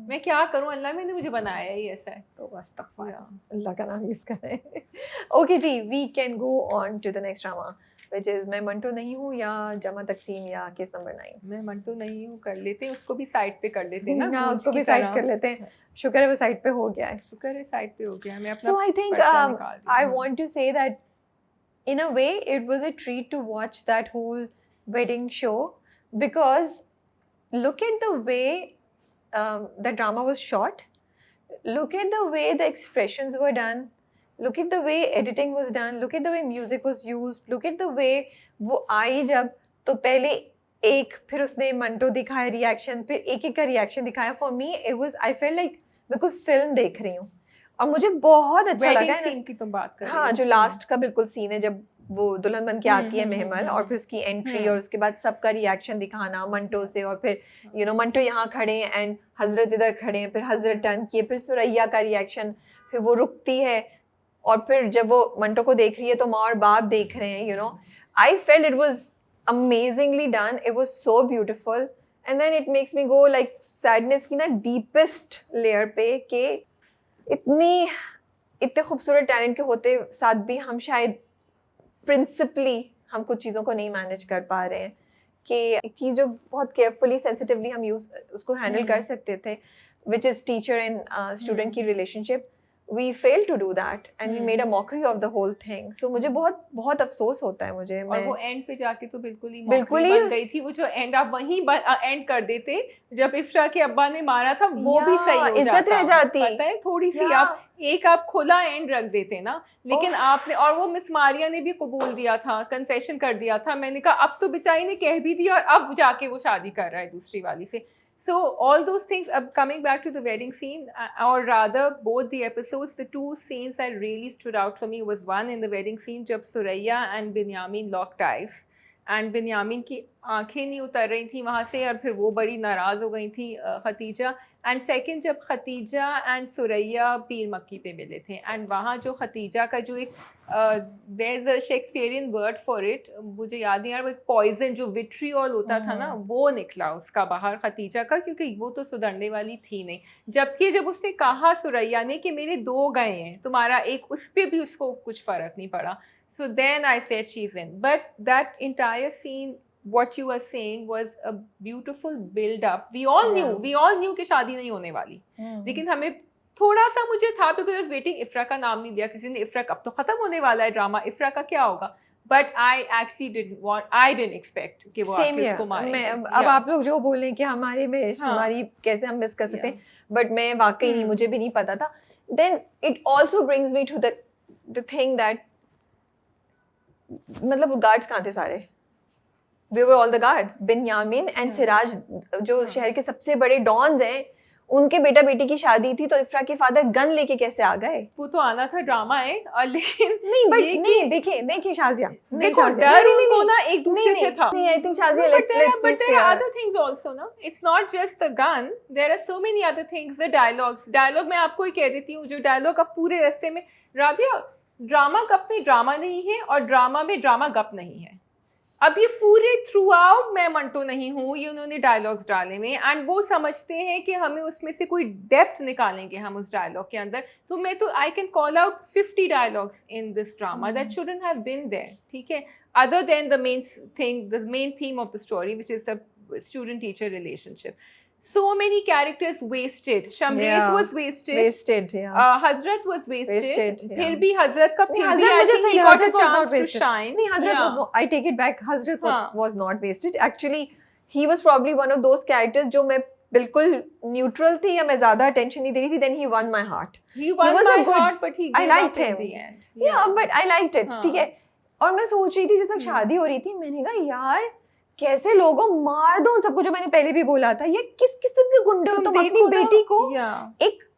मैं क्या करूँ, अल्लाह ने मुझे बनाया ही ऐसा है. तो अल्लाह का नाम यूज करें. ओके जी, we can go on to the next drama, which is मैं मंटो नहीं हूँ, या जमा तकसीम, या केस नंबर 9. मैं मंटो नहीं हूँ कर लेते हैं, उसको भी साइड पे कर लेते हैं ना. हाँ, उसको भी साइड कर लेते हैं. शुक्र है वो साइड पे हो गया है. शुक्र है साइड पे हो गया. मैं अपना So I think I want to say that in a way it was a treat to watch that whole wedding show, because look at the way the drama was shot, look at the way the expressions were done, look at the way editing was done, look at the way music was used, look at the way वो आई जब, तो पहले एक, फिर उसने मंटो दिखाया reaction, फिर एक एक का रिएक्शन दिखाया. For me it was, I felt like मैं कोई फिल्म देख रही हूँ, और मुझे बहुत अच्छा लगा. सीन की तुम बात कर रही हो. हाँ, जो लास्ट का बिल्कुल सीन है, जब वो दुल्हन बन के आती है मेहमल, और फिर उसकी एंट्री, और उसके बाद सबका रिएक्शन दिखाना मंटो से, और फिर मंटो यहाँ खड़े हैं एंड हजरत इधर खड़े हैं, फिर हजरत टर्न किए, फिर सुरैया का रिएक्शन, फिर वो रुकती है, और फिर जब वो मंटो को देख रही है तो माँ और बाप देख रहे हैं. I felt it was amazingly done, it was so beautiful. And then it makes me go like sadness की ना डीपेस्ट लेयर पे, कि इतने खूबसूरत टैलेंट के होते साथ भी हम शायद प्रिंसिपली हम कुछ चीज़ों को नहीं मैनेज कर पा रहे हैं, कि एक चीज़ जो बहुत केयरफुली सेंसिटिवली हम उसको हैंडल कर सकते थे, which is teacher and student की relationship, we failed to do that and we made a mockery of the whole thing. So मुझे बहुत अफसोस होता है मुझे। और वो एंड पे जाके तो बिल्कुल ही बिल्कुल मौके ही बन गई थी। वो जो एंड आप वहीं एंड कर देते जब इफ्रा के अब्बा ने मारा था, वो भी सही हो इज्जत रह जाती, पता है, थोड़ी सी आप खुला एंड रख देते ना, लेकिन आपने, और वो मिस मारिया ने भी कबूल दिया था, कन्फेशन कर दिया था। मैंने कहा अब तो बेचारी ने कह भी दिया और अब जाके वो शादी कर रहा है दूसरी वाली से। So all those things, coming back to the wedding scene, or rather both the episodes, the two scenes that really stood out for me was one in the wedding scene जब Suraiya and Benjamin locked eyes, and बिन्यामीन की आंखें नहीं उतर रही थी वहाँ से, और फिर वो बड़ी नाराज़ हो गई थी खतीजा। एंड सेकंड जब खतीजा एंड सुरैया पीर मक्की पे मिले थे, एंड वहाँ जो खतीजा का जो एक there is a Shakespearean word for it, मुझे याद नहीं आ रहा, पॉइजन जो विट्रियोल होता था ना, वो निकला उसका बाहर खतीजा का, क्योंकि वो तो सुधरने वाली थी नहीं। जबकि जब उसने कहा सुरैया ने कि मेरे 2 गए हैं, तुम्हारा एक, उस पर भी उसको कुछ फ़र्क नहीं पड़ा। So then I said she's in. But that entire scene, what you were saying, was a beautiful build-up. We all knew कि शादी नहीं होने वाली, लेकिन हमें थोड़ा सा, मुझे था, because I was waiting, इफ्रा का नाम नहीं लिया किसी ने, इफ्रा अब तो ख़त्म होने वाला है ड्रामा, इफ्रा का क्या होगा? But I actually didn't expect कि वो आके उसको मारेंगे। अब आप लोग जो बोलें कि हमारे में हमारी कैसे हम मिस कर सकते हैं, बट मैं वाकई नहीं, मुझे भी नहीं पता था। Then it also brings me to the thing that, मतलब गार्ड्स कहाँ थे सारे? We were all the guards. Binyamin and Siraj जो शहर के सबसे बड़े डॉन्स हैं, उनके बेटा बेटी की शादी थी, तो इफ्रा के फादर गन लेके कैसे आ गए? वो तो आना था, ड्रामा है, लेकिन नहीं, देखिए शाजिया, देखो डर उनको ना एक दूसरे से था। नहीं, I think Shazia, but there are other things also ना, it's not just the gun, there are so many other things, the dialogue मैं आपको ही कह देती हूँ, जो डायलॉग अब पूरे रास्ते में, राबिया, ड्रामा गप में ड्रामा नहीं है और ड्रामा में ड्रामा गप नहीं है। अब ये पूरे थ्रू आउट मैं मंटो नहीं हूँ, ये उन्होंने डायलॉग्स डाले में, एंड वो समझते हैं कि हमें उसमें से कोई डेप्थ निकालेंगे हम उस डायलॉग के अंदर। तो मैं तो I can call out 50 dialogues in this drama that shouldn't have been there, ठीक है, other than the main theme of the story, which is the student teacher relationship. So many characters wasted. Shamreez was wasted. Hazrat was wasted. फिर भी Hazrat का फिर भी I think he got a chance to shine. नहीं, Hazrat, I take it back. Hazrat was not wasted. Actually, he was probably one of those characters जो मैं बिल्कुल neutral थी, या मैं ज्यादा अटेंशन नहीं दे रही थी, then he won my heart. He won my heart, but he gave up in the end. Yeah, but I liked it. ठीक है। और मैं सोच रही थी जब तक शादी हो रही थी, मैंने कहा यार कैसे लोगों मार दो सबको, जो मैंने पहले भी बोला था, ये किस किस्म के गुंडे हो तुम अपनी बेटी को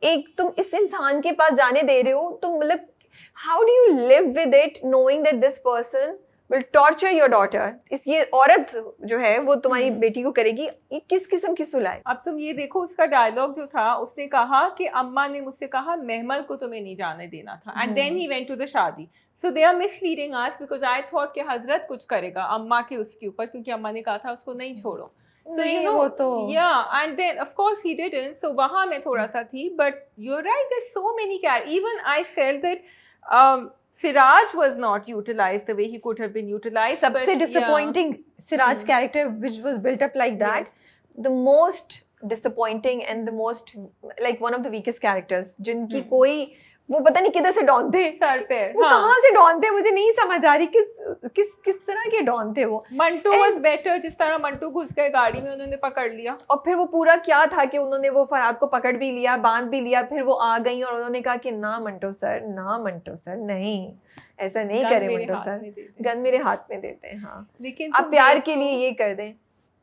एक तुम इस इंसान के पास जाने दे रहे हो, तुम मतलब how do you live with it knowing that this person will torture your daughter. ये औरत जो है वो तुम्हारी बेटी को करेगी, ये किस किस्म की सुलह है? अब तुम ये देखो, उसका डायलॉग जो था, उसने कहा कि अम्मा ने मुझसे कहा महमल को तुम्हें नहीं जाने देना था, and then he went to the shaadi. So they are misleading us, because I thought कि हजरत कुछ करेगा अम्मा के उसके ऊपर, क्योंकि अम्मा ने कहा था उसको नहीं छोड़ो। So you know, yeah, and then of course he didn't. So वहाँ मैं थोड़ा सा थी, but you're right. There's so many characters. Even I felt that Siraj was not utilized the way he could have been utilized. सबसे disappointing Siraj character, which was built up like that, the most disappointing and the most like one of the weakest characters. जिनकी कोई वो पता नहीं किधर से don थे, sir पे वो कहाँ से डॉन थे, मुझे नहीं समझ आ रही किस तरह के डॉन थे वो। मंटू was better, जिस तरह मंटू घुस गए गाड़ी में, उन्होंने पकड़ लिया, और फिर वो पूरा क्या था कि उन्होंने वो फरहाद को पकड़ भी लिया, बांध भी लिया, फिर वो आ गई और उन्होंने कहा कि ना मंटो सर नहीं, ऐसा नहीं करें मंटो सर, गन मेरे हाथ में देते हैं, हाँ लेकिन आप प्यार के लिए ये कर दें।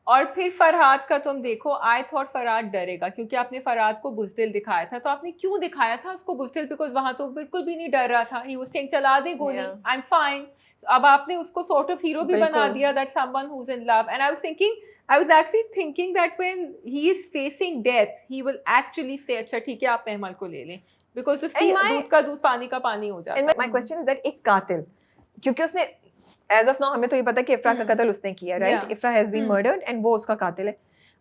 और फिर फरहाद का तुम देखो, आई थॉट फरहाद डरेगा, क्योंकि आपने फरहाद को बुज़दिल दिखाया था, तो आपने क्यों दिखाया था उसको बुज़दिल? बिकॉज वहां तो बिल्कुल भी नहीं डर रहा था, ही वाज सेइंग चला दे गोली, आई एम फाइन। अब आपने उसको सॉर्ट ऑफ हीरो भी बना दिया, that someone who is in love, and I was actually thinking that when he is facing death he will actually से अच्छा ठीक है आप महमल को ले लें, बिकॉज उसकी दूध का दूध पानी का पानी हो जाता है। माय क्वेश्चन इज दैट एक कातिल, क्योंकि उसने एज ऑफ नाउ हमें तो ये पता कि इफ्रा का कत्ल उसने किया, right? Ifra has been murdered and वो उसका कातिल है।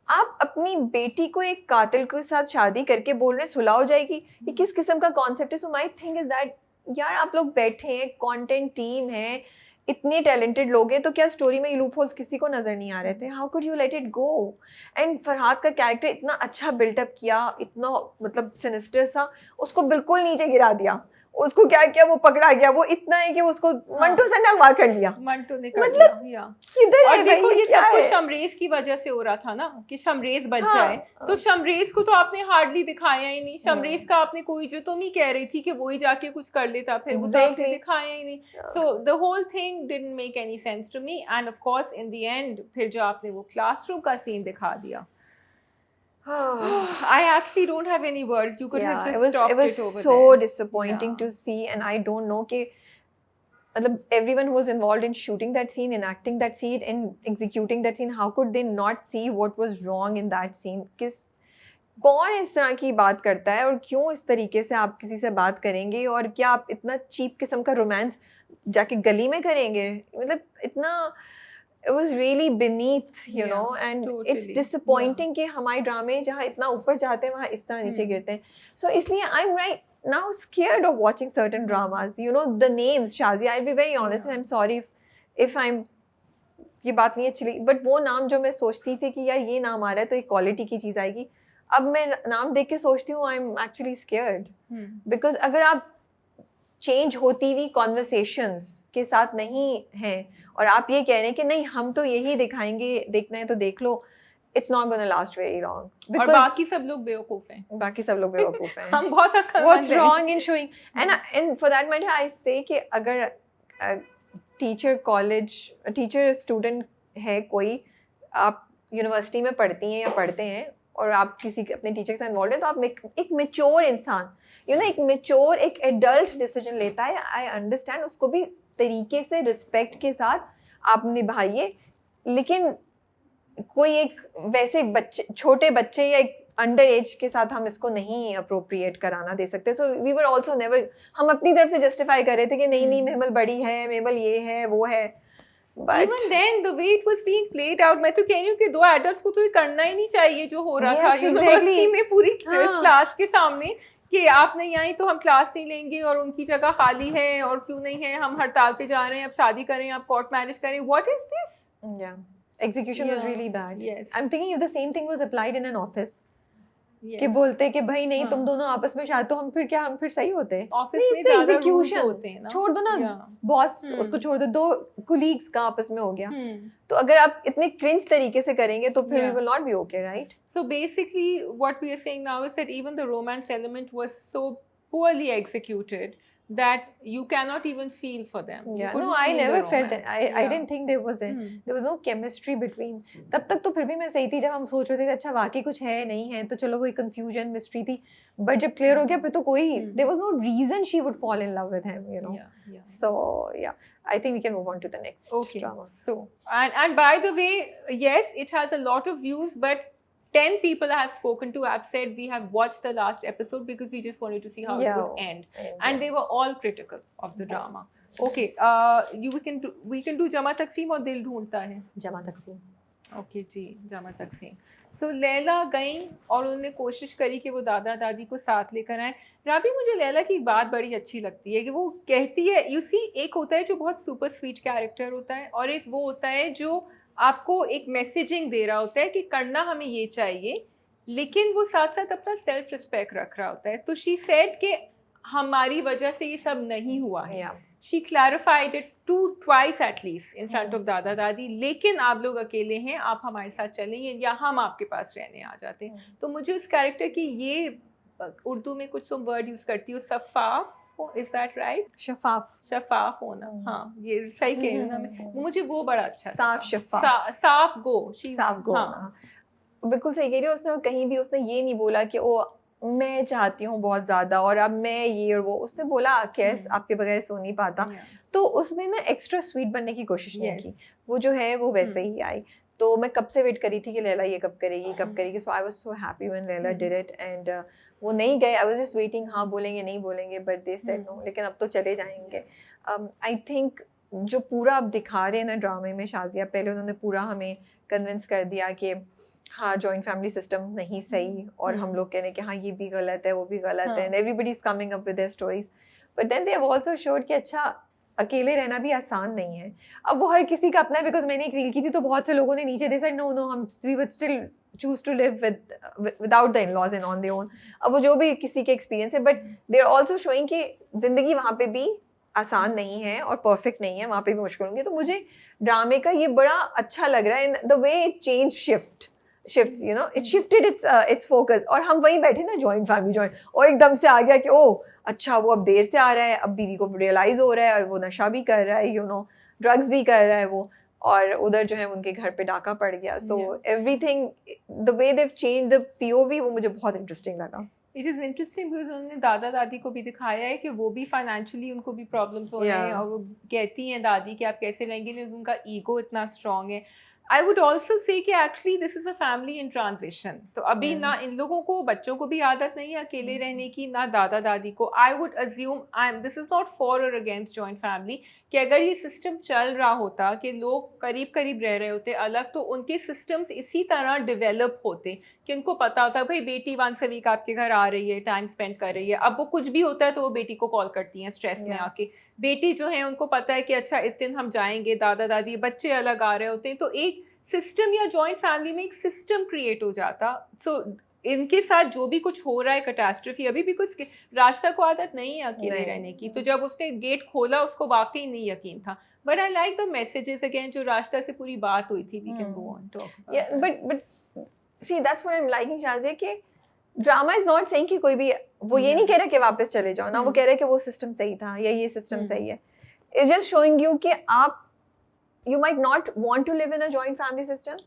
आप अपनी बेटी को एक कातिल के साथ शादी करके बोल रहे सुलह हो जाएगी, ये किस किस्म का कॉन्सेप्ट है? So my thing is that यार आप लोग बैठे हैं, कंटेंट टीम है, इतने टैलेंटेड लोग हैं, तो क्या स्टोरी में ये लूप होल्स किसी को नजर नहीं आ रहे थे? How could you let it go? And Farhad का कैरेक्टर इतना अच्छा बिल्डअप किया, इतना मतलब सिनिस्टर सा, उसको बिल्कुल नीचे गिरा दिया। उसको क्या किया, वो पकड़ा गया, वो इतना है कि उसको मंटू से नगवा कर लिया। मंटू ने कर मतलब लिया, किधर और है देखो भाई, ये क्या सब कुछ है? शमरेज की वजह से हो रहा था ना, कि शमरेज बच हाँ, जाए। तो शमरेज को तो आपने हार्डली दिखाया ही नहीं। शमरेज का आपने कोई, जो तुम ही कह रही थी कि वो ही जाके कुछ कर लेता, फिर वो तो आपने Exactly. दिखाया ही नहीं। So the whole thing didn't make any sense to me. And of course in the end फिर जो आपने वो क्लासरूम का सीन दिखा दिया, I actually don't have any words. You could have Yeah, just stopped it was over so there. disappointing Yeah. to see, and I don't know कि मतलब everyone who was involved in shooting that scene, enacting that scene, and executing that scene, how could they not see what was wrong in that scene? कौन इस तरह की बात करता है, और क्यों इस तरीके से आप किसी से बात करेंगे, और क्या आप इतना चीप किस्म का रोमांस जाके गली में करेंगे? मतलब इतना it was really beneath, you know, and it's totally. disappointing कि हमारे ड्रामे जहाँ इतना ऊपर जाते हैं वहाँ इस तरह नीचे गिरते हैं. So इसलिए I'm right now scared of watching certain dramas. You know the names, Shazia. I'll be very honest, and I'm sorry if I'm ये बात नहीं अच्छी लगी, बट वो नाम जो मैं सोचती थी कि यार ये नाम आ रहा है तो एक क्वालिटी की चीज़ आएगी, अब मैं नाम देख के सोचती हूँ I am actually scared, because अगर आप चेंज होती हुई कॉन्वर्सेशंस के साथ नहीं हैं और आप ये कह रहे हैं कि नहीं हम तो यही दिखाएंगे, देखना है तो देख लो, it's not gonna last very long. और बाकी सब लोग बेवकूफ हैं। बाकी सब लोग बेवकूफ हैं। हम बहुत अक्लमंद What's हैं। wrong in showing? And for that matter, I say कि अगर टीचर कॉलेज टीचर स्टूडेंट है कोई, आप यूनिवर्सिटी में पढ़ती हैं या पढ़ते हैं और आप किसी अपने टीचर के साथ इन्वॉल्व हैं, तो आप एक मेच्योर इंसान, एक मेच्योर एक एडल्ट डिसीजन लेता है। आई अंडरस्टैंड, उसको भी तरीके से रिस्पेक्ट के साथ आप निभाइए, लेकिन कोई एक वैसे बच्चे, छोटे बच्चे या एक अंडर एज के साथ हम इसको नहीं अप्रोप्रिएट कराना दे सकते। So we were also never, हम अपनी तरफ से जस्टिफाई कर रहे थे कि नहीं मेमल बड़ी है, मेमल ये है वो है, But even then the way it was being played out, मैं तो कह रही हूँ कि दो एडल्ट्स को तो ये करना ही नहीं चाहिए जो हो रहा था यूनिवर्सिटी में पूरी क्लास के सामने, कि आप नहीं आई तो हम क्लास नहीं लेंगे और उनकी जगह खाली है, और क्यों नहीं है, हम हड़ताल पे जा रहे हैं, अब शादी करें, अब कोर्ट मैरिज करें, what is this? Yeah, execution was really bad. Yes. I'm thinking if the same thing was applied in an office, Yes. कि बोलते कि भाई नहीं तुम दोनों आपस में शायद, तो हम फिर सही होते। ऑफिस में ज्यादा रूल्स होते हैं ना, छोड़ दो ना बॉस, उसको छोड़ दो, 2 colleagues का आपस में हो गया, तो अगर आप इतने क्रिंज तरीके से करेंगे तो फिर we will not be okay, right? So basically what we are saying now is that even the romance element was so poorly executed that you cannot even feel for them. Yeah, no, I never felt it. I didn't think there was no chemistry between. तब तक तो फिर भी मैं सही थी, जब हम सोच रहे थे अच्छा वाकई कुछ है नहीं है तो चलो, वही confusion mystery थी, बट जब क्लियर हो गया फिर तो कोई there was no reason she would fall in love with him, you know. So yeah, I think we can move on to the next drama. So and by the way, yes, it has a lot of views, but 10 people I have spoken to have said we have watched the last episode because we just wanted to see how it would end. And they were all critical of the drama. Okay, we can do Jama Taksim और दिल ढूंढता है। Jama Taksim. Okay जी, Jama Taksim. So Laila गई और उन्होंने कोशिश करी कि वो दादा दादी को साथ लेकर आए। राबी, मुझे लैला की एक बात बड़ी अच्छी लगती है कि वो कहती है, you see, एक होता है जो बहुत सुपर स्वीट कैरेक्टर होता है, और एक वो होता है जो आपको एक मैसेजिंग दे रहा होता है कि करना हमें ये चाहिए, लेकिन वो साथ साथ अपना सेल्फ रिस्पेक्ट रख रहा होता है। तो शी सेड कि हमारी वजह से ये सब नहीं हुआ है। She clarified it twice at least in front of दादा दादी, लेकिन आप लोग अकेले हैं, आप हमारे साथ चलेंगे या हम आपके पास रहने आ जाते हैं। तो मुझे उस कैरेक्टर की, ये उर्दू में कुछ तुम वर्ड यूज करती हो, शफाफ, इज दैट राइट? शफाफ होना, हाँ ये सही कह रही हूँ ना मैं, मुझे वो बड़ा अच्छा, साफ गो, हाँ बिल्कुल सही कह रही हो। उसने कहीं भी उसने ये नहीं बोला कि ओ मैं चाहती हूँ बहुत ज्यादा और अब मैं ये और वो, उसने बोला कैस आपके बगैर सो नहीं पाता, तो उसने ना एक्स्ट्रा स्वीट बनने की कोशिश नहीं की, वो जो है वो वैसे ही आई। तो मैं कब से वेट करी थी कि लैला ये कब करेगी, so I was so happy when Laila did it, and वो नहीं गए, आई वाज जस्ट वेटिंग, हाँ बोलेंगे नहीं बोलेंगे, बट दे सेड नो, लेकिन अब तो चले जाएंगे। आई थिंक जो पूरा अब दिखा रहे हैं ना ड्रामे में शाजिया, पहले उन्होंने पूरा हमें कन्विंस कर दिया कि हाँ जॉइंट फैमिली सिस्टम नहीं सही, और हम लोग कह रहे हैं कि हाँ ये भी गलत है वो भी गलत है, and everybody is coming up with their stories, but then they have also showed कि अच्छा अकेले रहना भी आसान नहीं है। अब वो हर किसी का अपना है, बिकॉज़ मैंने एक रील की थी तो बहुत से लोगों ने नीचे दे सेड नो नो हम we would still choose to live without the in-laws and on their own. अब वो जो भी किसी के एक्सपीरियंस है, but they are also showing कि ज़िंदगी वहाँ पे भी आसान नहीं है और परफेक्ट नहीं है, वहाँ पे भी मुश्किल होंगी। तो मुझे ड्रामे का ये बड़ा अच्छा लग रहा है, in the way it shifts, you know, it shifted its focus। और हम वहीं बैठे ना, जॉइंट फैमिली और एकदम से आ गया कि ओ अच्छा वो अब देर से आ रहा है, अब बीवी को रियलाइज हो रहा है, और वो नशा भी कर रहा है, ड्रग्स भी कर रहा है वो, और उधर जो है उनके घर पे डाका पड़ गया। So everything, the way they change the POV, वो मुझे बहुत इंटरेस्टिंग लगा। इट इज़ इंटरेस्टिंग बिकॉज उन्होंने दादा दादी को भी दिखाया है कि वो भी फाइनेंशियली उनको भी प्रॉब्लम्स हो रहे हैं, और वो कहती हैं दादी कि आप कैसे रहेंगे, नहीं उनका ईगो इतना स्ट्रांग है। आई वुड ऑल्सो से कि actually this is a family in transition. तो अभी ना इन लोगों को, बच्चों को भी आदत नहीं है अकेले रहने की, ना दादा दादी को। I would assume, this is not for और अगेंस्ट जॉइंट फैमिली, कि अगर ये सिस्टम चल रहा होता कि लोग करीब करीब रह रहे होते अलग, तो उनके सिस्टम्स इसी तरह डेवलप होते कि उनको पता होता भाई बेटी वंस अ वीक आपके घर आ रही है, टाइम स्पेंड कर रही है। अब वो कुछ भी होता है तो वो बेटी को कॉल करती हैं स्ट्रेस में आके। बेटी जो है उनको पता है कि अच्छा इस दिन हम जाएंगे, दादा दादी, बच्चे अलग आ रहे होते हैं, तो एक सिस्टम या जॉइंट फैमिली में एक सिस्टम क्रिएट हो जाता। सो इनके साथ जो भी कुछ हो रहा है कैटास्ट्रफी, अभी भी कुछ, रास्ता को आदत नहीं है अकेले रहने की, तो जब उसने गेट खोला उसको वाकई नहीं यकीन था। But I like the messages again, जो रास्ता से पूरी बात हुई थी। We can go on talk. But see that's what I'm liking, Shazia, कि ड्रामा इज नॉट सेइंग कि कोई भी वो ये नहीं कह रहा कि वापस चले जाओ ना, वो कह रहा है कि वो सिस्टम सही था या ये सिस्टम सही है। इट्स जस्ट शोइंग यू कि आप you might not want to live in a joint family system,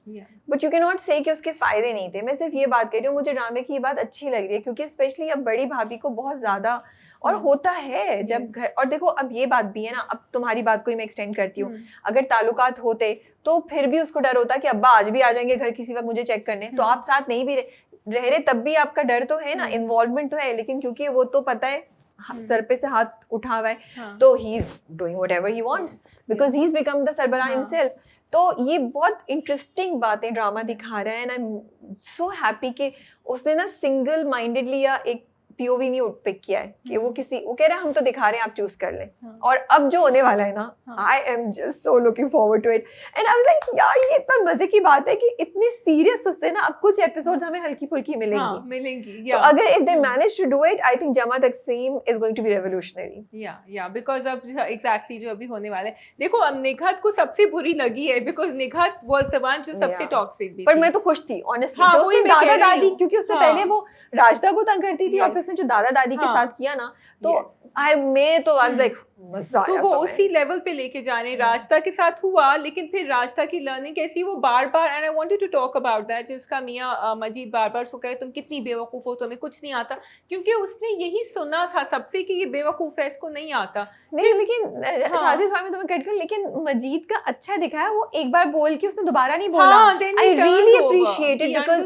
but you cannot say कि उसके फायदे नहीं थे। मैं सिर्फ ये बात कह रही हूँ, मुझे ड्रामे की ये बात अच्छी लग रही है, क्योंकि स्पेशली अब बड़ी भाभी को बहुत ज्यादा और होता है जब घर, और देखो अब ये बात भी है ना, अब तुम्हारी बात को ही मैं एक्सटेंड करती हूँ, अगर ताल्लुकात होते तो फिर भी उसको डर होता कि अब्बा आज भी आ जाएंगे घर किसी वक्त मुझे चेक करने, तो आप साथ नहीं भी रह रहे तब भी आपका डर तो है ना, इन्वॉल्वमेंट तो है, लेकिन क्योंकि वो तो पता है सर पे से हाथ उठा हुआ है, तो he is doing whatever he wants because he is become the sarbarah himself. तो ये बहुत इंटरेस्टिंग बातें ड्रामा दिखा रहा है, and I am so happy कि उसने ना सिंगल माइंडेडली या एक पीओवी नहीं पिक किया है कि वो कह रहा है हम तो दिखा रहे हैं, आप चूज कर लें। और अब जो होने वाला है ना, I am just so looking forward to it, and I was like यार ये इतना मजे की बात है कि इतनी सीरियस उससे ना अब कुछ एपिसोड्स हमें हल्की फुल्की मिलेंगी। तो अगर if they manage to do it, I think Jama Taqseem is going to be revolutionary. या बिकॉज अब एग्जैक्टली जो अभी होने वाला है, देखो अब निघत को सबसे बुरी लगी है, बिकॉज निघत वाज द वन जो सबसे टॉक्सिक भी, पर मैं तो खुश थी ऑनेस्टली, जो उसने दादा दादी, क्योंकि उससे पहले वो राजदा को तंग करती थी, और उसने जो दादा दादी के साथ किया ना, तो आई वाज लाइक मजा आया। तो वो उसी लेवल पे लेके जाने, राजदा के साथ हुआ, लेकिन फिर राजदा की लर्निंग कैसी, वो बार बार, and I wanted to talk about that, जिसका मियां मजीद बार बार उसको कहे तुम कितनी बेवकूफ़ हो, तुम्हें कुछ नहीं आता, क्योंकि उसने यही सुना था सबसे कि ये बेवकूफ़ है, इसको नहीं आता। नहीं लेकिन शादी स्वामी तुम्हें कट कर, लेकिन मजीद का अच्छा दिखाया, वो एक बार बोल के उसने दोबारा नहीं बोला। आई रियली अप्रिशिएटेड बिकॉज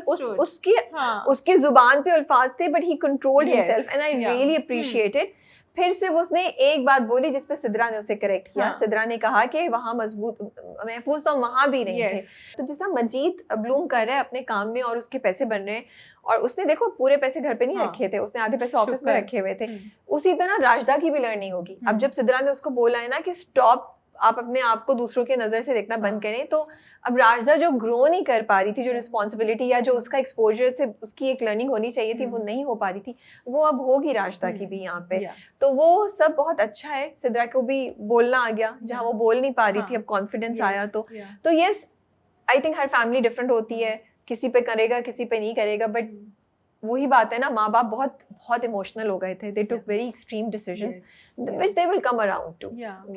उसकी जुबान पे अल्फाज थे, but he controlled himself, and I really appreciated. फिर से उसने एक बात बोली जिसपे सिद्रा ने उसे करेक्ट किया। सिद्रा ने कहा कि वहाँ महफूज तो वहाँ भी नहीं थे। तो जिस तरह मजीद ब्लूम कर रहा है अपने काम में और उसके पैसे बन रहे हैं, और उसने देखो पूरे पैसे घर पे नहीं रखे थे, उसने आधे पैसे ऑफिस में रखे हुए थे, उसी तरह राजदा की भी लर्निंग होगी। अब जब सिद्रा ने उसको बोला है ना कि स्टॉप, आप अपने आप को दूसरों के नजर से देखना बंद करें, तो अब राजदा जो ग्रो नहीं कर पा रही थी, जो रिस्पॉन्सिबिलिटी या जो उसका एक्सपोजर से उसकी एक लर्निंग होनी चाहिए थी, वो नहीं हो पा रही थी, वो अब होगी राजदा की भी यहाँ पे। तो वो सब बहुत अच्छा है। सिद्रा को भी बोलना आ गया जहाँ वो बोल नहीं पा रही थी, अब कॉन्फिडेंस आया। तो yes, I think her family different होती है, किसी पे करेगा किसी पे नहीं करेगा, बट वही बात है ना, माँ बाप बहुत बहुत इमोशनल हो गए थे, they took very extreme decisions which they will come around to.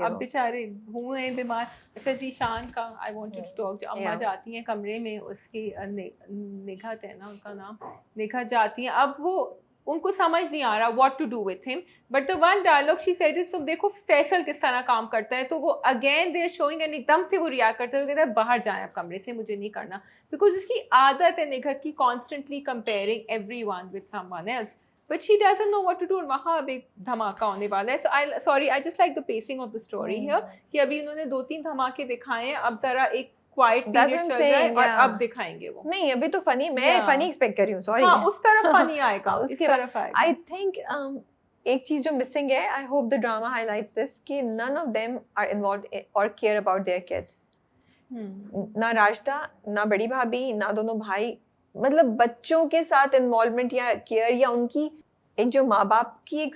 अब बेचारे हुए हैं बीमार। अच्छा जीशान का आई वांटेड टू टॉक, अम्मा जाती हैं कमरे में, उसकी निघत है ना उनका नाम, निघत जाती हैं, अब वो उनको समझ नहीं आ रहा what to do with him, but the one dialogue she said is, तुम देखो फैसल किस तरह काम करता है, तो वो अगेन दे शोइंग, एंड एकदम से वो रिएक्ट करते हुए कहता है बाहर जाएं आप कमरे से, मुझे नहीं करना, बिकॉज उसकी आदत है निघत की constantly comparing everyone with someone else, but she doesn't know what to do. वहाँ अब एक धमाका होने वाला है। So I just like the pacing of the story here, कि अभी उन्होंने 2-3 धमाके दिखाए हैं, अब जरा एक क्वाइट पीरियड चल रहा है, और अब दिखाएंगे वो। नहीं अभी तो फनी, मैं फनी एक्सपेक्ट कर रही हूँ, सॉरी। हाँ, उस तरफ फनी आएगा, इस तरफ आएगा। आई थिंक एक चीज जो मिसिंग है, I hope the drama highlights this, कि none of them are involved or care about their kids. ना राजदा, ना बड़ी भाभी, ना दोनों भाई, मतलब बच्चों के साथ इन्वॉल्वमेंट या केयर या उनकी एक जो माँ बाप की एक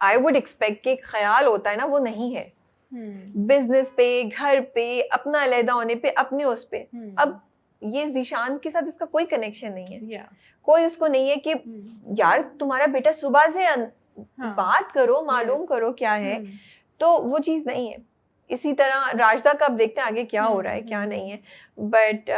आई वुड एक्सपेक्ट के ख्याल होता है ना, वो नहीं है. बिजनेस पे, घर पे, अपना अलहदा होने पे, अपने उस पे. अब ये जीशान के साथ इसका कोई कनेक्शन नहीं है. कोई उसको नहीं है कि यार तुम्हारा बेटा सुबह से बात करो, मालूम करो क्या है. तो वो चीज नहीं है. इसी तरह राजदा का अब देखते हैं आगे क्या हो रहा है, क्या नहीं है. बट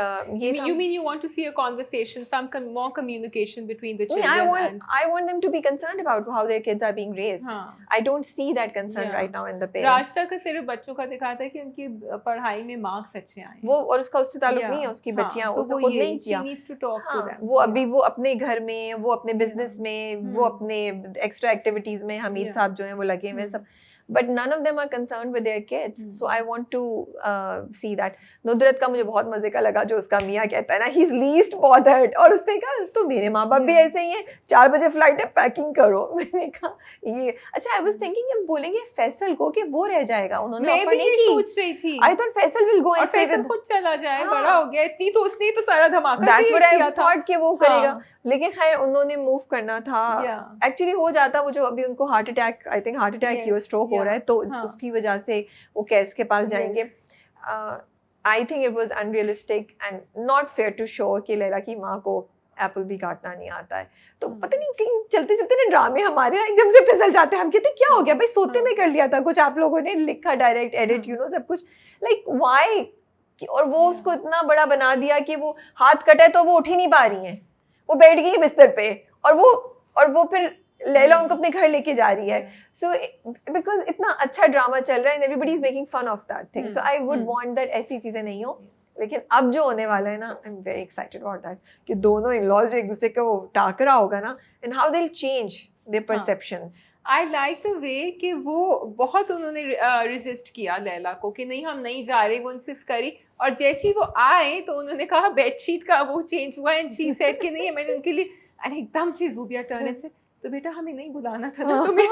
ये you mean you want to see a conversation, some more communication between the children? I want them to be concerned about how their kids are being raised. I don't see that concern right now in the parents. Rajda का सिर्फ बच्चों का दिखाता है कि उनकी पढ़ाई में मार्क्स अच्छे आए. वो और उसका उससे ताल्लुक नहीं है, उसकी बच्चियां, उसने खुद नहीं किया. She needs to talk to them. वो अभी वो अपने घर में, वो अपने बिजनेस में, वो अपने एक्स्ट्रा एक्टिविटीज में हमीद साहब जो हैं वो लगे हुए हैं सब. But none of them are concerned with their kids. So I want to see that. नुदरत का मुझे बहुत मजे का लगा जो उसका मियाँ कहता है ना, he's least bothered. और उसने कहा तो मेरे माँ बाप भी ऐसे ही हैं, 4 बजे फ्लाइट है, पैकिंग करो. मैंने कहा ये अच्छा. I was thinking हम बोलेंगे फैसल को कि वो रह जाएगा, उन्होंने ऑफर नहीं की. सोच रही थी. I thought Faisal will go and stay with. खुद चला जाए, बड़ा हो गया, इतनी तो उसने तो सारा धमाका That's what I thought कि वो करेगा. लेकिन खैर उन्होंने मूव करना था. एक्चुअली हो जाता वो जो अभी उनको heart attack, I think heart attack की स्ट्रोक हो रहा है, तो उसकी वजह से वो कैस के पास जाएंगे. I think it was unrealistic and not fair to show कि लैला की माँ को एप्पल भी काटना नहीं आता है. तो पता नहीं कहीं चलते चलते ना ड्रामे हमारे यहाँ एकदम से फिसल जाते हैं. हम कहते क्या हो गया भाई, सोते में कर लिया था कुछ, आप लोगों ने लिखा डायरेक्ट एडिट यू नो सब कुछ, लाइक व्हाई. और वो उसको इतना बड़ा बना दिया कि वो हाथ कटा है तो वो उठ ही नहीं पा रही है, वो बैठ गई बिस्तर पे, और वो फिर लैला उनको अपने घर लेके जा रही है. सो बिकॉज इतना अच्छा ड्रामा चल रहा है and everybody is making fun of that thing. So I would want that ऐसी चीजें नहीं हो. लेकिन अब जो होने वाला है ना, I am very excited about that, कि दोनों इन-लॉज जो एक दूसरे को टाकरा होगा ना, and how they will change their perceptions. I like the way कि वो बहुत उन्होंने रेजिस्ट किया लैला को कि नहीं हम नहीं जा रहे, वो इंसिस्ट करी, और जैसे ही वो आए तो उन्होंने कहा बेडशीट का वो चेंज हुआ एंड शी सेड कि नहीं है मैंने उनके लिए, एंड एकदम से ज़ूबिया टर्न से तो बेटा हमें नहीं बुलाना था ना तुम्हें.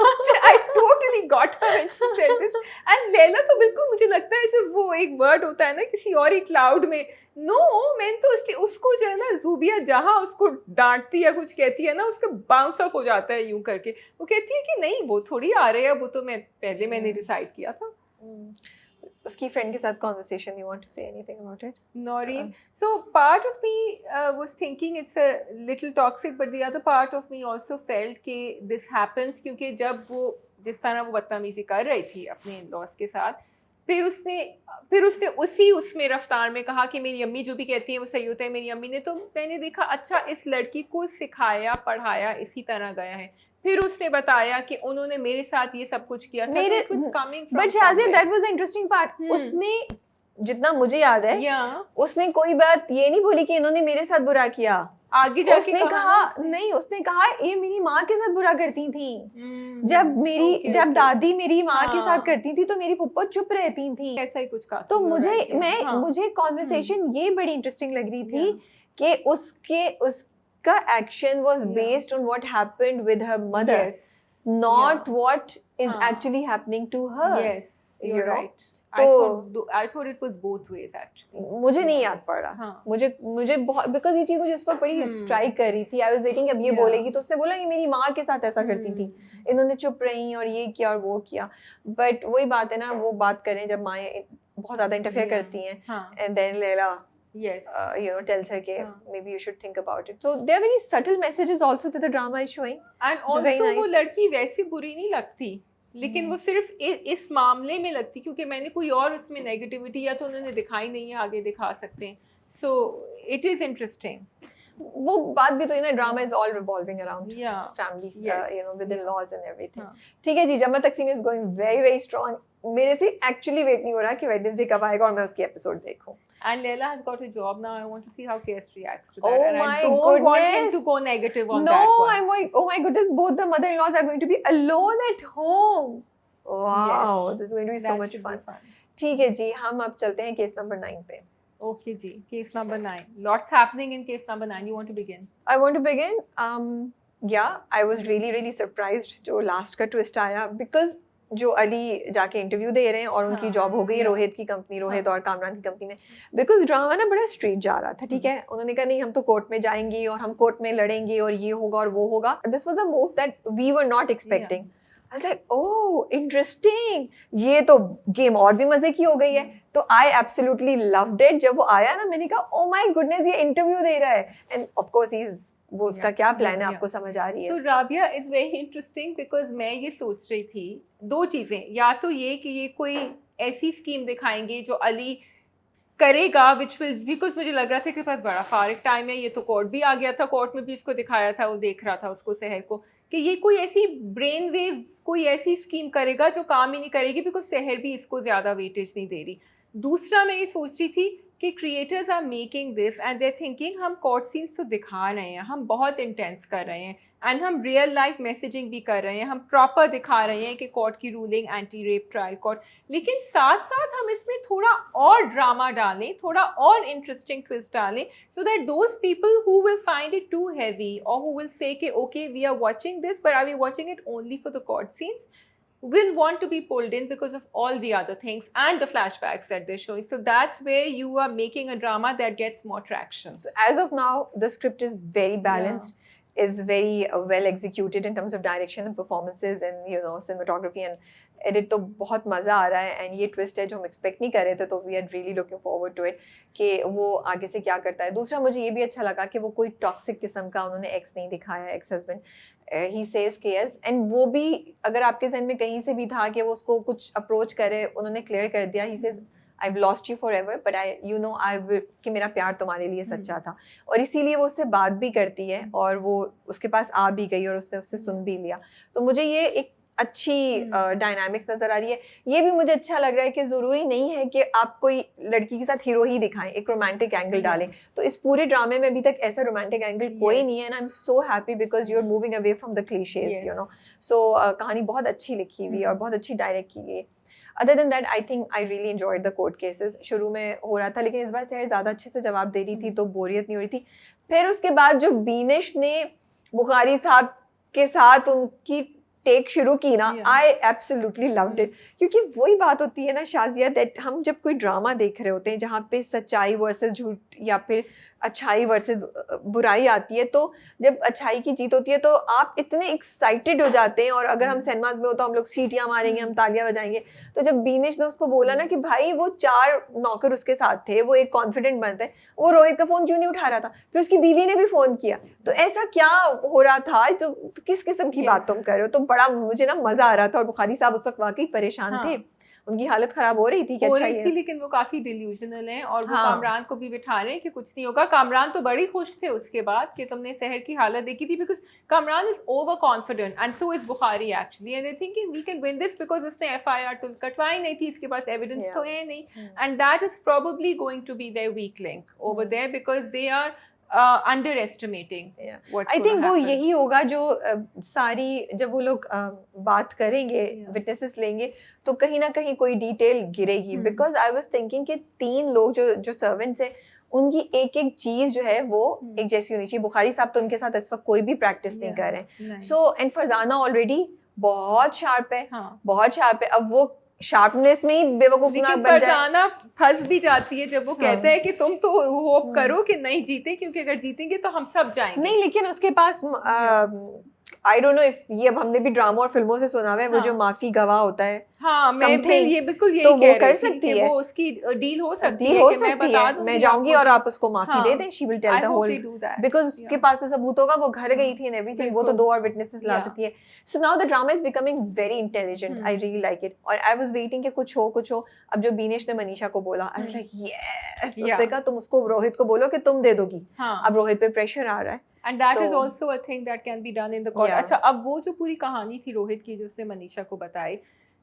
I totally got her when she said this. And Laila तो बिल्कुल मुझे लगता है ऐसे वो एक वर्ड होता है ना किसी और ही क्लाउड में. नो मैं तो उसको जो है ना ज़ूबिया जहाँ उसको डांटती है कुछ कहती है ना, उसका बाउंस ऑफ हो जाता है यूं करके. वो कहती है कि नहीं वो थोड़ी आ रहे हैं, वो तो मैंने डिसाइड किया था. उसकी फ्रेंड के साथ conversation, you want to say anything about it? Noreen, so part of me was thinking it's a little toxic, but the other part of me also felt कि this happens क्योंकि जब वो जिस तरह वो बदतमीजी कर रही थी अपने in-laws के साथ, फिर उसने उसी उसमें रफ्तार में कहा कि मेरी अम्मी जो भी कहती है वो सही होता है मेरी अम्मी ने. तो मैंने देखा अच्छा इस लड़की को सिखाया पढ़ाया इसी तरह गया है. फिर उसने बताया कि उन्होंने मेरे साथ ये सब कुछ किया था. But Shazia that was the interesting part. उसने जितना मुझे याद है उसने कोई बात ये नहीं बोली कि इन्होंने मेरे साथ बुरा किया. आगे जाके उसने कहा नहीं, उसने कहा ये मेरी माँ के साथ बुरा करती थी. जब दादी मेरी माँ के साथ करती थी तो मेरी पुप्पो चुप रहती थी. ऐसा ही कुछ कहा. तो मुझे कॉन्वर्सेशन ये बड़ी इंटरेस्टिंग लग रही थी कि उसका action was based on what happened with her mother, not what is actually happening to her. Yes, you're right. तो I thought it was both ways actually. मुझे नहीं याद पड़ रहा. मुझे बहुत बिकॉज ये चीज मुझे इस वक्त बड़ी स्ट्राइक कर रही थी. आई वाज वेटिंग अब ये बोलेगी तो उसने बोला कि मेरी माँ के साथ ऐसा करती थी, इन्होंने चुप रही और ये किया और वो किया. बट वही बात है ना, वो बात करें जब माएँ बहुत ज्यादा इंटरफेयर करती हैं and then Laila tells her कि maybe you should think about it. So there are very subtle messages also that the drama is showing. And also वो लड़की वैसे बुरी नहीं लगती, लेकिन वो सिर्फ इस मामले में लगती क्योंकि मैंने कोई और उसमें नेगेटिविटी या तो उन्होंने दिखाई नहीं है, आगे दिखा सकते हैं. So it is interesting. वो बात भी तो है ना, drama is all revolving around family with in laws and everything. ठीक है जी, Jama Taqseem is going very very strong. मेरे से एक्चुअली वेट नहीं हो रहा कि वेडनेसडे कब आएगा और मैं उसकी एपिसोड देखूं. And Leila has got a job now. I want to see how Kes reacts to that. And I don't want him to go negative on that one. I'm like, oh my goodness, both the mother-in-laws are going to be alone at home. Wow, this is going to be so much fun. ठीक है जी, हम अब चलते हैं case number 9 पे. Okay ji, case number 9. Lots happening in case number 9. You want to begin? I want to begin. Yeah, I was really surprised जो last का twist आया, बिकॉज जो अली जाके इंटरव्यू दे रहे हैं और उनकी हाँ, जॉब हो गई है yeah. रोहित की कंपनी, रोहित हाँ. और कामरान की कंपनी में, बिकॉज ड्रामा ना बड़ा स्ट्रेट जा रहा था, ठीक है, उन्होंने कहा नहीं हम तो कोर्ट में जाएंगे और हम कोर्ट में लड़ेंगे और ये होगा और वो होगा. This was a move that we were not expecting. I was like, oh, interesting. ये तो गेम और भी मजे की हो गई है. तो I absolutely loved it. जब वो आया ना मैंने कहा oh my goodness ये इंटरव्यू दे रहा है. And of course वो उसका क्या प्लान है आपको समझ आ रही है. So Rabia, it's very interesting because मैं ये सोच रही थी दो चीज़ें, या तो ये कि ये कोई ऐसी स्कीम दिखाएंगे जो अली करेगा विच विल, बिकॉज मुझे लग रहा था कि पास बड़ा फारिग टाइम है, ये तो कोर्ट भी आ गया था, कोर्ट में भी इसको दिखाया था, वो देख रहा था उसको सहर को कि ये कोई ऐसी ब्रेन वेव कोई ऐसी स्कीम करेगा जो काम ही नहीं करेगी बिकॉज सहर भी इसको ज़्यादा वेटेज नहीं दे रही. दूसरा मैं ये सोच रही थी कि creators are making this and they're thinking हम कोर्ट सीन्स तो दिखा रहे हैं, हम बहुत इंटेंस कर रहे हैं एंड हम रियल लाइफ मैसेजिंग भी कर रहे हैं, हम प्रॉपर दिखा रहे हैं कि कोर्ट की ruling anti rape trial court, लेकिन साथ साथ हम इसमें थोड़ा और ड्रामा डालें, थोड़ा और इंटरेस्टिंग ट्विस्ट डालें, so that those people who will find it too heavy और हु विल से कि okay we are watching this but are we watching it only for the court scenes, will want to be pulled in because of all the other things and the flashbacks that they're showing. So that's where you are making a drama that gets more traction. So as of now, the script is very balanced, is very well executed in terms of direction and performances and cinematography and edit. तो बहुत मज़ा आ रहा है and ये twist है जो हम expect नहीं कर रहे थे, तो we are really looking forward to it कि वो आगे से क्या करता है. दूसरा मुझे ये भी अच्छा लगा कि वो कोई toxic किस्म का उन्होंने ex नहीं दिखाया, ex husband. He says कि yes, and वो भी अगर आपके जहन में कहीं से भी था कि वो उसको कुछ अप्रोच करे, उन्होंने क्लियर कर दिया. He says I've lost you forever, but I will कि मेरा प्यार तुम्हारे लिए सच्चा था, और इसीलिए वो उससे बात भी करती है और वो उसके पास आ भी गई और उससे सुन भी लिया. तो मुझे ये एक अच्छी डायनामिक्स नज़र आ रही है. ये भी मुझे अच्छा लग रहा है कि ज़रूरी नहीं है कि आप कोई लड़की के साथ हीरो ही दिखाएं, एक रोमांटिक एंगल डालें. तो इस पूरे ड्रामे में अभी तक ऐसा रोमांटिक एंगल कोई नहीं है, and I am so happy because you are moving away from the clichés, so कहानी बहुत अच्छी लिखी हुई है और बहुत अच्छी डायरेक्ट की गई. Other than that I think I really enjoyed the court cases. शुरू में हो रहा था लेकिन इस बार सहर ज़्यादा अच्छे से जवाब दे रही थी तो बोरियत नहीं हो रही थी. फिर उसके बाद जो बीनिश ने बुखारी साहब के साथ उनकी टेक शुरू की ना, आई एब्सोल्युटली लव्ड इट. क्योंकि वही बात होती है ना शाजिया, दैट हम जब कोई ड्रामा देख रहे होते हैं जहाँ पे सच्चाई वर्सेस झूठ या फिर अच्छाई वर्सेस बुराई आती है, तो जब अच्छाई की जीत होती है तो आप इतने एक्साइटेड हो जाते हैं, और अगर हम सिनेमाज में हो तो हम लोग सीटियाँ मारेंगे, हम तालियां बजाएंगे. तो जब बीनिश ने उसको बोला ना कि भाई वो 4 नौकर उसके साथ थे, वो एक कॉन्फिडेंट बनता है, वो रोहित का फ़ोन क्यों नहीं उठा रहा था, फिर उसकी बीवी ने भी फ़ोन किया, तो ऐसा क्या हो रहा था, तो किस किस्म की बात तुम कर रहे हो. तो बड़ा मुझे ना मज़ा आ रहा था, और बुखारी साहब उस वक्त वाकई परेशान थे, उनकी हालत खराब हो रही थी. हो रही थी, लेकिन वो काफी डिल्यूजनल हैं और वो कामरान को भी बिठा रहे हैं कि कुछ नहीं होगा. कामरान तो बड़ी खुश थे उसके बाद कि तुमने सहर की हालत देखी थी, because Kamran is over confident and so is Bukhari actually, and they thinking we can win this because उसने FIR तो कटवाई नहीं थी, इसके पास एविडेंस तो है नहीं, and that is probably going to be their weak link over there because they are underestimating what's I think वो happen. यही होगा जो सारी जब वो लोग बात करेंगे, विटनेसेस लेंगे, तो कहीं ना कहीं कोई डिटेल गिरेगी. बिकॉज आई वाज थिंकिंग कि 3 लोग जो सर्वेंट्स हैं उनकी एक एक चीज जो है वो एक जैसी होनी चाहिए. बुखारी साहब तो उनके साथ इस वक्त कोई भी प्रैक्टिस नहीं कर रहे हैं. सो एंड फरजाना ऑलरेडी बहुत शार्प है, बहुत शार्प है. अब वो शार्पनेस में ही बेवकूफ ना बन जाए. फरजाना फंस भी जाती है जब वो कहता है कि तुम तो होप करो कि नहीं जीते, क्योंकि अगर जीतेंगे तो हम सब जाएंगे. नहीं, लेकिन उसके पास आई डोंट नो इफ ये अब हमने भी ड्रामा और फिल्मों से सुना हुआ है, वो जो माफी गवाह होता है, हाँ, मैं ये बिल्कुल यही तो कह वो कर सकती है, वो उसकी डील हो सकती है हो कि मैं बता दूंगी, मैं जाऊंगी और आप उसको माफी दे दें. She will tell the whole, because उसके पास तो सबूत होगा, वो घर गई थी एंड एवरीथिंग, वो तो 2 और विटनेसेस ला सकती है. So now the drama is becoming very intelligent. I really like it, और आई वाज वेटिंग कि कुछ हो. अब जो बीनिश ने मनीषा को बोला, आई वाज लाइक यस, उसने कहा तुम उसको रोहित को बोलो कि तुम दे दोगी. अब रोहित पे प्रेशर आ रहा है, and that is also a thing that can be done in the court. अच्छा, अब वो जो पूरी कहानी थी रोहित की जो उसने मनीषा को बताई,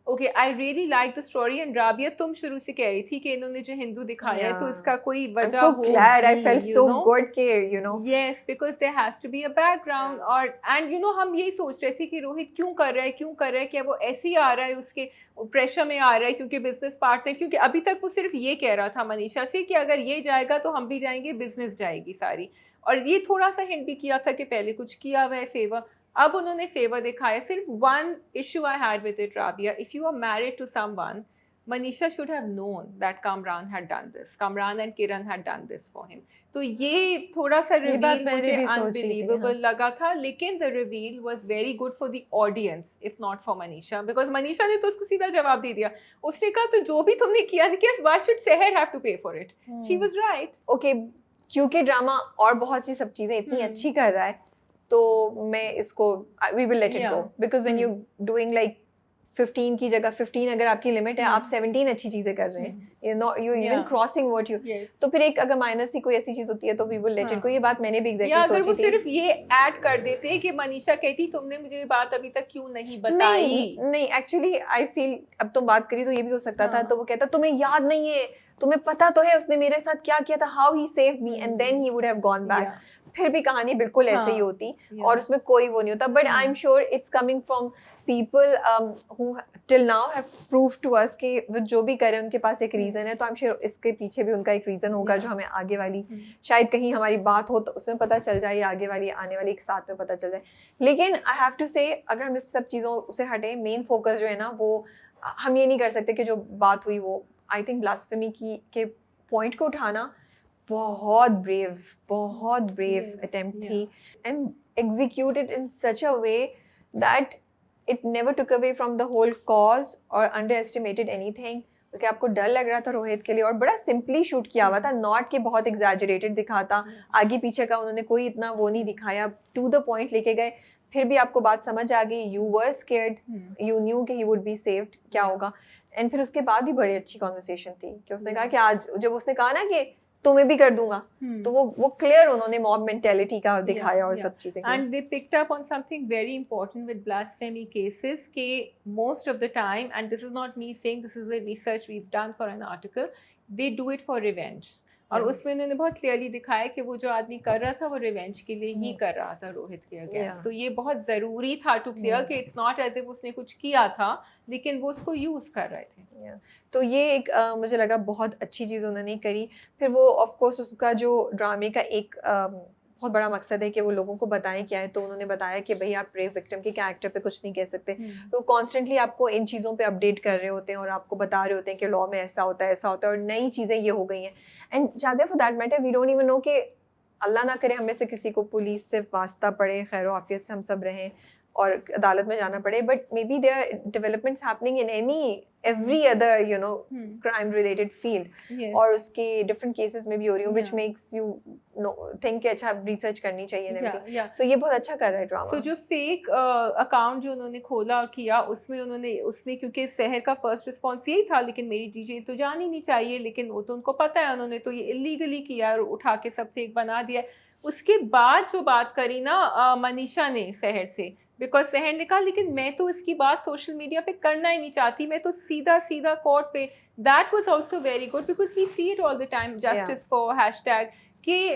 okay, I really like the story. And Rabia, तुम शुरू से कह रही थी कि इन्होंने जो हिंदू दिखाया है तो Yeah. इसका कोई I'm वजह so glad. I होगी, felt you so know. good कि you know. Yes, because there has to be a background। Yeah. और एंड यू नो हम यही सोच रहे थे कि रोहित क्यों कर रहा है, क्यों कर रहा है, क्या वो ऐसे ही आ रहा है, उसके प्रेशर में आ रहा है क्योंकि बिजनेस पार्टनर, क्योंकि अभी तक वो सिर्फ ये कह रहा था मनीषा से कि अगर ये जाएगा तो हम भी जाएंगे, बिजनेस जाएगी सारी। और ये थोड़ा सा हिंट भी किया था कि पहले कुछ किया हुआ है फेवर, अब उन्होंने फेवर दिखाया। सिर्फ one issue I had with it Rabia, if you are married to someone, Manisha should have known that Kamran had done this. Kamran and Kiran had done this for him. तो ये थोड़ा सा ये बात रिवील मैंने मुझे भी सोची थी, अनबिलीवेबल हाँ। लगा था, लेकिन the reveal was very good for the audience if not for Manisha, because Manisha ने तो उसको सीधा जवाब दे दिया। उसने कहा तो जो भी तुमने किया नहीं किया, व्हाई शुड सहर हैव टू पे for it. She was right. Okay, क्योंकि ड्रामा और बहुत सी सब चीजें इतनी अच्छी कर रहा है तो मैं इसको we will let it go, because when you doing like 15 की जगह 15 अगर आपकी लिमिट है, आप 17 अच्छी चीजें कर रहे हैं, you even crossing what you, तो फिर एक अगर माइनस ही कोई ऐसी चीज होती है तो we will let it go. ये बात मैंने भी या एग्जैक्टली अगर वो सोची थी। सिर्फ ये ऐड कर देते कि मनीषा कहती तुमने मुझे ये बात अभी तक क्यों नहीं बताई। नहीं एक्चुअली आई फील अब तुम बात करी तो ये भी हो सकता था, हाँ। तो वो कहता तुम्हें याद नहीं है, तुम्हें पता तो है उसने मेरे साथ क्या किया था, how he saved me, and then he would have gone back. फिर भी कहानी बिल्कुल ऐसे ही होती और उसमें कोई वो नहीं होता, but I am sure it's coming from people who till now have proved to us कि वो जो भी करे उनके पास एक रीजन है, तो आई एम श्योर इसके पीछे भी उनका एक रीजन होगा जो हमें आगे वाली शायद कहीं हमारी बात हो तो उसमें पता चल जाए, या आगे वाली आने वाली एक साथ में पता चल जाए। लेकिन आई हैव टू से अगर हम इस सब चीज़ों से हटे, मेन फोकस जो है ना वो हम ये नहीं कर सकते कि जो बात हुई वो आई थिंक ब्लास्फेमी की के पॉइंट को उठाना बहुत ब्रेव अटेम्प्ट थी, and executed in such a way that it never took away from the whole cause or underestimated anything, क्योंकि आपको डर लग रहा था रोहित के लिए, और बड़ा सिंपली शूट किया हुआ था, नॉट कि बहुत एग्जैजरेटेड दिखाता, आगे पीछे का उन्होंने कोई इतना वो नहीं दिखाया, टू द पॉइंट लेके गए। फिर भी आपको बात समझ आ गई, you were scared, you new कि ही वुड बी सेव्ड, क्या होगा। एंड फिर उसके बाद ही बड़ी अच्छी कॉन्वर्सेशन थी कि उसने कहा कि आज जब उसने कहा ना कि तुम्हें भी कर दूंगा, तो वो क्लियर उन्होंने मॉब मेंटालिटी का दिखाया और सब चीजें। And they picked up on something very important with blasphemy cases कि most of the time, and this is not me saying, this is the research we've done for an article, they do it for revenge। और उसमें उन्होंने बहुत clearly दिखाया कि वो जो आदमी कर रहा था वो रिवेंज के लिए ही कर रहा था रोहित के अगेंस्ट। तो ये बहुत ज़रूरी था टू क्लियर कि इट्स नॉट एज इफ उसने कुछ किया था, लेकिन वो उसको यूज़ कर रहे थे। तो ये एक मुझे लगा बहुत अच्छी चीज़ उन्होंने करी। फिर वो ऑफ कोर्स उसका जो ड्रामे का एक बहुत बड़ा मकसद है कि वो लोगों को बताएं क्या है, तो उन्होंने बताया कि भाई आप रेप विक्टिम के कैरेक्टर पे कुछ नहीं कह सकते, तो कॉन्स्टेंटली आपको इन चीज़ों पे अपडेट कर रहे होते हैं और आपको बता रहे होते हैं कि लॉ में ऐसा होता है ऐसा होता है, और नई चीज़ें ये हो गई हैं। एंड ज़्यादा for that matter we don't even know कि अल्लाह ना करे हमें से किसी को पुलिस से वास्ता पड़े, खैर आफियत से हम सब रहें और अदालत में जाना पड़े, but maybe there are developments happening in every other crime related field, और उसके different cases में भी हो रही हूँ, which makes you think कि अच्छा रिसर्च करनी चाहिए। so ये बहुत अच्छा कर रहा है ड्रामा। so जो फेक अकाउंट जो उन्होंने खोला और किया, उसमें उसने क्योंकि शहर का फर्स्ट रिस्पॉन्स यही था, लेकिन मेरी डिटेल तो जानी नहीं चाहिए, लेकिन वो तो उनको पता है, उन्होंने तो ये इलीगली किया और उठा के सब फेक बना दिया। उसके बाद जो बात करी ना मनीषा ने शहर से, बिकॉज शहर ने कहा लेकिन मैं तो इसकी बात सोशल मीडिया पे करना ही नहीं चाहती, मैं तो सीधा कोर्ट पे। That was also very good because we see it all the time, justice for hashtag, कि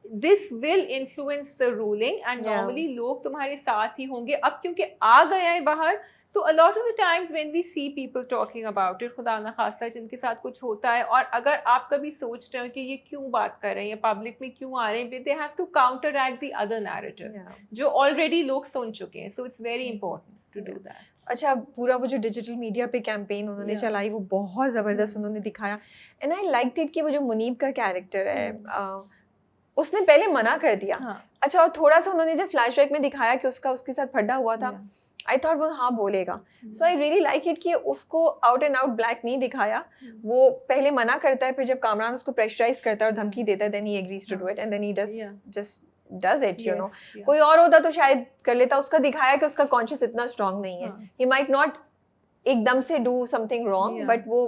this will influence the ruling and normally लोग तुम्हारे साथ ही होंगे। अब क्योंकि आ गया है बाहर, तो a lot of the times when we see people talking about it, खुदा ना खासा जिनके साथ कुछ होता है, और अगर आप कभी सोच रहे हो कि ये क्यों बात कर रहे हैं, पब्लिक में क्यों आ रहे हैं, they have to counteract the other narrative जो ऑलरेडी लोग सुन चुके हैं। so it's very important to do that। अच्छा, पूरा वो जो डिजिटल मीडिया पे कैंपेन उन्होंने चलाई वो बहुत ज़बरदस्त उन्होंने दिखाया, एंड आई लाइक्ड इट कि वो जो मुनीब का कैरेक्टर है उसने पहले मना कर दिया। अच्छा, और थोड़ा सा उन्होंने जब फ्लैशबैक में दिखाया कि उसके साथ फड्डा हुआ था, आई थॉट वो हाँ बोलेगा। सो आई रियली लाइक इट कि उसको आउट एंड आउट ब्लैक नहीं दिखाया, वो पहले मना करता है, फिर जब कामरान उसको प्रेशराइज करता है और धमकी देता है, then he agrees to do it and then he just does it, you know. कोई और होता तो शायद कर लेता, उसका दिखाया कि उसका कॉन्शियस इतना स्ट्रांग नहीं है, ही माइट नॉट एकदम से डू समथिंग रॉन्ग, बट वो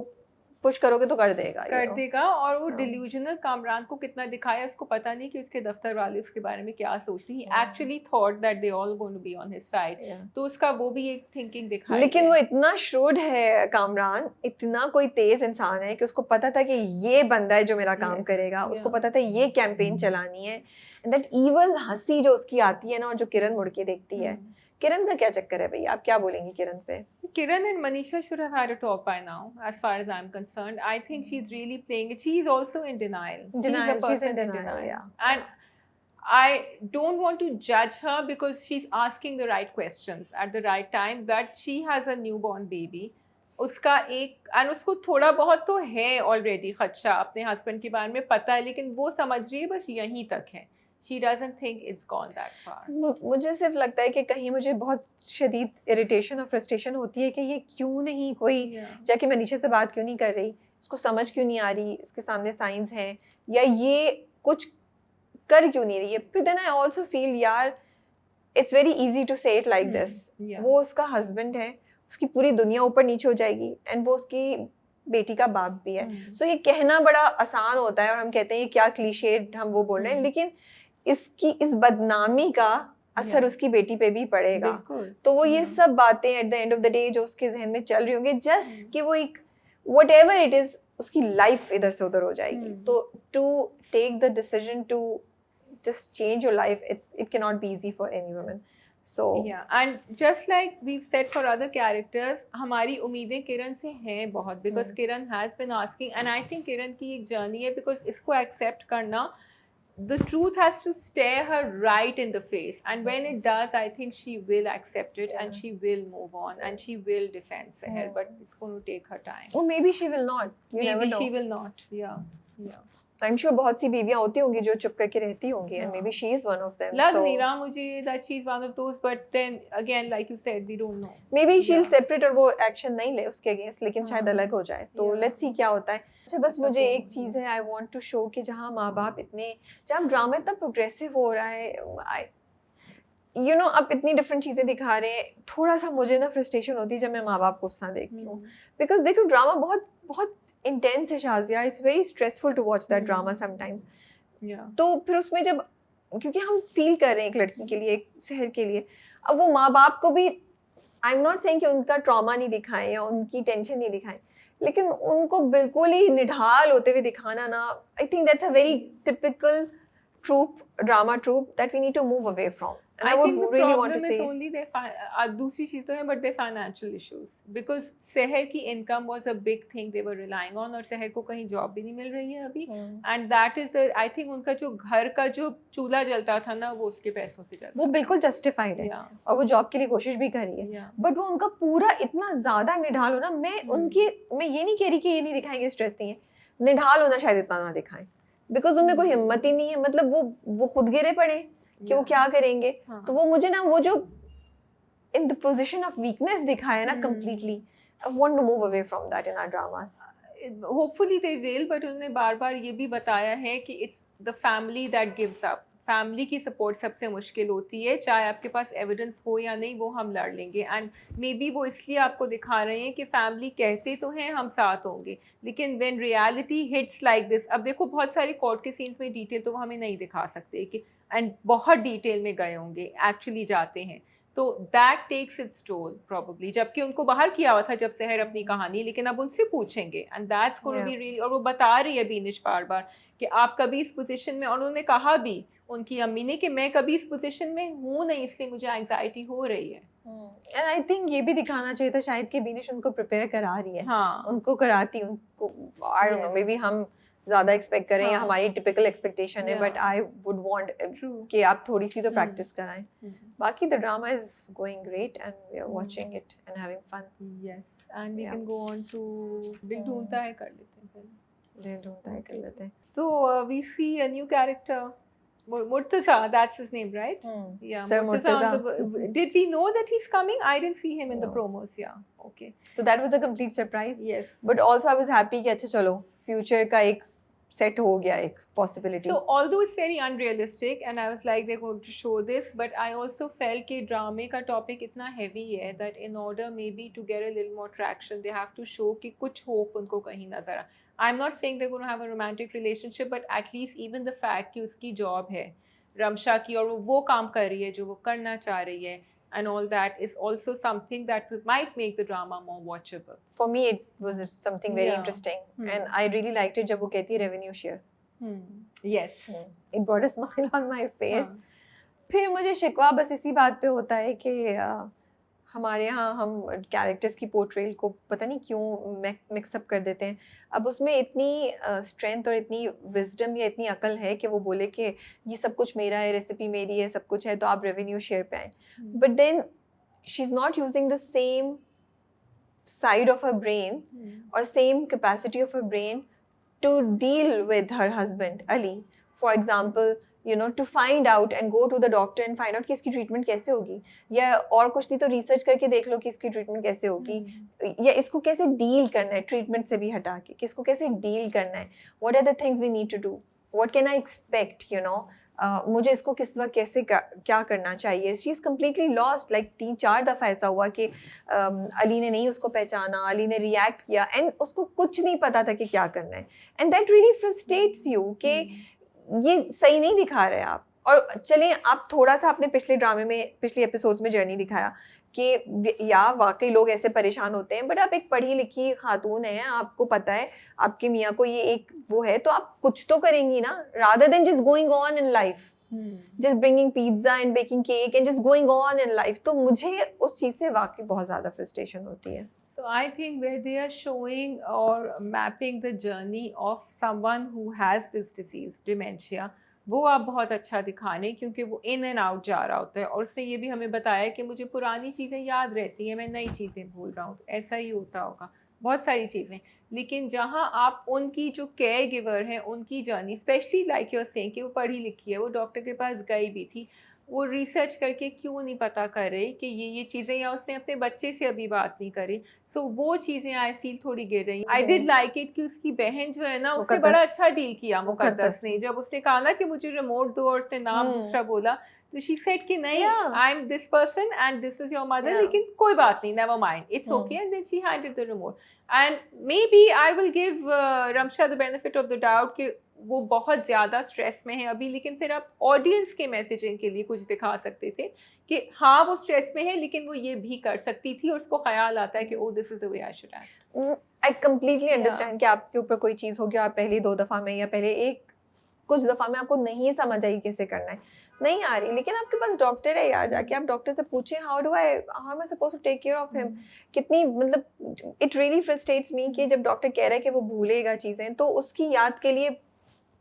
पुश करोगे तो कर देगा, कर देगा। और वो हाँ। डिल्यूजनल कामरान को कितना दिखाया, उसको पता नहीं कि उसके दफ्तर वाले उसके बारे में क्या सोचते हैं। हाँ। Actually thought that they all going to be on his side, तो उसका वो भी एक थिंकिंग दिखाई लेकिन है। वो इतना श्रूड है कामरान, इतना कोई तेज इंसान है कि उसको पता था कि ये बंदा है जो मेरा काम Yes, करेगा, उसको yeah. पता था ये कैंपेन चलानी है। एंड दैट ईवल हंसी जो उसकी आती है ना, और जो किरण मुड़ के देखती है, किरण का क्या चक्कर है भैया? आप क्या बोलेंगी किरण पे? Kiran and Manisha should have had a talk by now, as far as I'm concerned. I think she's really playing it. She's also in denial. She's a Denial, she's person in in denial, denial. yeah. And I don't want to judge her because she's asking the right questions at the right time. That she has a newborn baby. उसका एक and उसको थोड़ा बहुत तो है already खदशा अपने husband के बारे में पता है, लेकिन वो समझ रही है बस यहीं तक है. She doesn't think it's gone that far. मुझे सिर्फ लगता है कि कहीं मुझे बहुत शदीद इरिटेशन और फ्रस्ट्रेशन होती है कि ये क्यों नहीं कोई जाके मनीषा से बात क्यों नहीं कर रही, इसको समझ क्यों नहीं आ रही, इसके सामने साइंस हैं, या ये कुछ कर क्यों नहीं रही है. फिर देन आई ऑल्सो फील यार इट्स वेरी इजी टू से इट लाइक दिस. वो उसका हस्बैंड है, उसकी पूरी दुनिया ऊपर नीचे हो जाएगी, एंड वो उसकी बेटी का बाप भी है. सो ये कहना बड़ा आसान होता है और हम कहते हैं क्या क्लीशेड हम वो बोल रहे हैं, लेकिन इसकी इस बदनामी का असर उसकी बेटी पे भी पड़ेगा. तो वो ये सब बातें at the end of the day जो उसके जहन में चल रही होंगी, जस्ट कि वो एक व्हाटएवर इट इज, उसकी लाइफ इधर से उधर हो जाएगी. तो to take the decision to just change your life, it cannot be easy for any woman. So yeah, and just like we've said for other characters, हमारी उम्मीदें किरण से हैं बहुत, because Kiran has been asking, and I think किरण की एक journey है, because इसको accept करना, the truth has to stare her right in the face, and when it does, I think she will accept it, and she will move on, and she will defend Seher, but it's going to take her time. Or maybe she will not. You never Maybe know. she will not. Yeah. I'm sure बहुत सी बीवियां होती होंगी जो चुप करके रहती होंगी, and maybe she is one of them. लग नहीं रहा मुझे that she's one of those, but then again, like you said, we don't know. Maybe she'll separate और वो action नहीं ले उसके against, लेकिन शायद अलग हो जाए. तो let's see क्या होता है. अच्छा, बस मुझे एक चीज़ है, I want to show कि जहाँ माँ बाप इतने, जहाँ ड्रामा इतना प्रोग्रेसिव हो रहा है, you know, अब इतनी डिफरेंट चीज़ें दिखा रहे हैं, थोड़ा सा मुझे ना फ्रस्ट्रेशन होती है जब मैं माँ बाप को गुस्सा देखती हूँ. बिकॉज देखो ड्रामा बहुत बहुत इंटेंस है Shazia, it's very stressful to watch that drama sometimes. तो फिर उसमें जब, क्योंकि हम फील कर रहे हैं एक लड़की के लिए, एक शहर के लिए, अब वो माँ बाप को भी, आई एम नॉट सेइंग कि उनका ट्रॉमा नहीं दिखाएं या उनकी टेंशन नहीं दिखाएं, लेकिन उनको बिल्कुल ही निढाल होते हुए दिखाना ना, I think that's a very typical drama trope that we need to move away from. I think the problem is only their दूसरी चीज़ तो है, but their financial issues, because शहर की income was a big thing they were relying on, और शहर को कहीं job भी नहीं मिल रही है अभी, and that is the, I think उनका जो घर का जो चूल्हा जलता था ना, वो उसके पैसों से जलता, वो बिल्कुल जस्टिफाइड है, और वो जॉब के लिए कोशिश भी कर रही है, बट वो उनका पूरा इतना ज़्यादा निढाल होना, मैं ये नहीं कह रही कि ये नहीं दिखाएंगे स्ट्रेस नहीं है, निढाल होना शायद इतना ना दिखाएं, बिकॉज उनमें कोई हिम्मत ही नहीं है. मतलब वो खुद गिरे पड़े कि वो क्या करेंगे. तो वो मुझे ना वो जो in the position of weakness दिखाया ना completely, I want to move away from that in our dramas. Hopefully they will, but उन्होंने बार बार ये भी बताया है कि it's the family that gives up. Family की सपोर्ट सबसे मुश्किल होती है, चाहे आपके पास एविडेंस हो या नहीं, वो हम लड़ लेंगे. एंड मे बी वो इसलिए आपको दिखा रहे हैं कि फैमिली कहते तो हैं हम साथ होंगे, लेकिन when reality hits like this, अब देखो बहुत सारे कोर्ट के सीन्स में डिटेल तो वो हमें नहीं दिखा सकते कि, एंड बहुत डिटेल में गए होंगे, एक्चुअली जाते हैं, तो that takes its toll probably. जबकि उनको बाहर किया हुआ था जब शहर अपनी कहानी, लेकिन अब उनसे पूछेंगे, and that's going to be really. और वो बता रही है बीनिश बार बार कि आप कभी इस पोजीशन में, और उन्होंने कहा भी उनकी अम्मी ने कि मैं कभी इस पोजीशन में हूँ नहीं, इसलिए मुझे एंग्जाइटी हो रही है. एंड आई थिंक ये भी दिखाना चाहिए था शायद कि बीनिश उनको प्रिपेयर करा रही है. उनको कराती, उनको I don't know, maybe हम ज़्यादा एक्सपेक्ट करें या हमारी टिपिकल एक्सपेक्टेशन है, बट आई वुड वांट कि आप थोड़ी सी तो प्रैक्टिस कराएं. बाकी the drama is going great and we are watching it and having fun. Yes, and we can go on to Dil Dhoondta है कर लेते हैं पहले. दिल ढूंढता है कर लेते हैं. So we see a new character, Murtaza, that's his name, right? Yeah, Sir Murtaza. Did we know that he's coming? I didn't see him in the No. promos. Yeah, okay. So that was a complete surprise. Yes. But also I was happy कि अच्छा चलो future का एक set हो गया एक possibility. So although it's very unrealistic and I was like they're going to show this, but I also felt कि ड्रामे का टॉपिक इतना हैवी है that in order maybe to get a little more traction they have to show कि कुछ hope उनको कहीं नजर आ. I'm not saying they're going to have a romantic relationship, but at least even the fact कि उसकी job है रमशा की और वो काम कर रही है जो वो करना चाह रही है and all that is also something that might make the drama more watchable. For me it was something very Yeah. interesting Hmm. and I really liked it जब वो कहती है revenue share. Yes. It brought a smile on my face. हाँ. फिर मुझे शिकवा बस इसी बात पे होता है कि हमारे यहाँ हम कैरेक्टर्स की पोर्ट्रेल को पता नहीं क्यों मिक्सअप कर देते हैं. अब उसमें इतनी स्ट्रेंथ और इतनी विजडम या इतनी अकल है कि वो बोले कि ये सब कुछ मेरा है, रेसिपी मेरी है, सब कुछ है, तो आप रेवेन्यू शेयर पे आएँ. But then she is not using the same side of her brain or same capacity of her brain to deal with her husband Ali. For example, you know, to find out and go to the doctor and find out कि इसकी treatment कैसे होगी, या और कुछ नहीं तो research करके देख लो कि इसकी treatment कैसे होगी, या इसको कैसे deal करना है treatment से भी हटा के, कि इसको कैसे deal करना है, what are the things we need to do, what can I expect, you know, मुझे इसको किस वक्त कैसे क्या करना चाहिए. She is completely lost. Like 3-4 दफ़ा ऐसा हुआ कि अली ने नहीं उसको पहचाना, अली ने रिएक्ट किया एंड उसको कुछ नहीं पता था कि क्या करना है. And that really frustrates you कि ये सही नहीं दिखा रहे आप. और चलें आप थोड़ा सा आपने पिछले ड्रामे में, पिछले एपिसोड्स में जर्नी दिखाया कि या वाकई लोग ऐसे परेशान होते हैं, बट आप एक पढ़ी लिखी खातून हैं, आपको पता है आपके मियाँ को ये एक वो है, तो आप कुछ तो करेंगी ना, rather than just going on in life, just bringing pizza and baking cake and just going on in life. तो मुझे उस चीज़ से वाकई बहुत ज़्यादा frustration होती है. So I think where they are showing or mapping the journey of someone who has this disease, dementia, वो आप बहुत अच्छा दिखा रहे हैं क्योंकि वो इन एंड आउट जा रहा होता है और उससे ये भी हमें बताया कि मुझे पुरानी चीज़ें याद रहती हैं, मैं नई चीज़ें भूल रहा हूँ. तो ऐसा ही होता होगा बहुत सारी चीज़ें. लेकिन जहाँ आप उनकी जो केयर गिवर हैं उनकी journey, specially like you're saying कि वो पढ़ी लिखी है, वो डॉक्टर के पास गई भी थी, वो रिसर्च करके क्यों नहीं पता कर रही कि ये चीज़ें, या उसने अपने बच्चे से अभी बात नहीं करी. सो वो चीज़ें आई फील थोड़ी गिर रही. आई डिड लाइक इट कि उसकी बहन जो है ना उसने बड़ा अच्छा डील किया मुकद्दस ने. जब उसने कहा ना कि मुझे रिमोट दो और उसने नाम दूसरा बोला, तो शी सेड कि नहीं, I am this person and this is your mother, लेकिन कोई बात नहीं, never mind, it's okay. And then she handed the remote. And maybe I will give Ramsha the benefit of the doubt कि वो बहुत ज़्यादा स्ट्रेस में है अभी, लेकिन फिर आप ऑडियंस के मैसेजिंग के लिए कुछ दिखा सकते थे कि हाँ वो स्ट्रेस में है लेकिन वो ये भी कर सकती थी और उसको ख्याल आता है कि oh this is the way I should act. I completely understand कि आपके ऊपर कोई चीज़ होगी, आप पहली 2 दफ़ा में या पहले कुछ दफ़ा में आपको नहीं समझ आई कैसे करना है, नहीं आ रही, लेकिन आपके पास डॉक्टर है यार, जाके आप डॉक्टर से पूछें how am I supposed to take care of him. कितनी मतलब इट रियली फ्रस्ट्रेट्स मी कि जब डॉक्टर कह रहा है कि वो भूलेगा चीज़ें, तो उसकी याद के लिए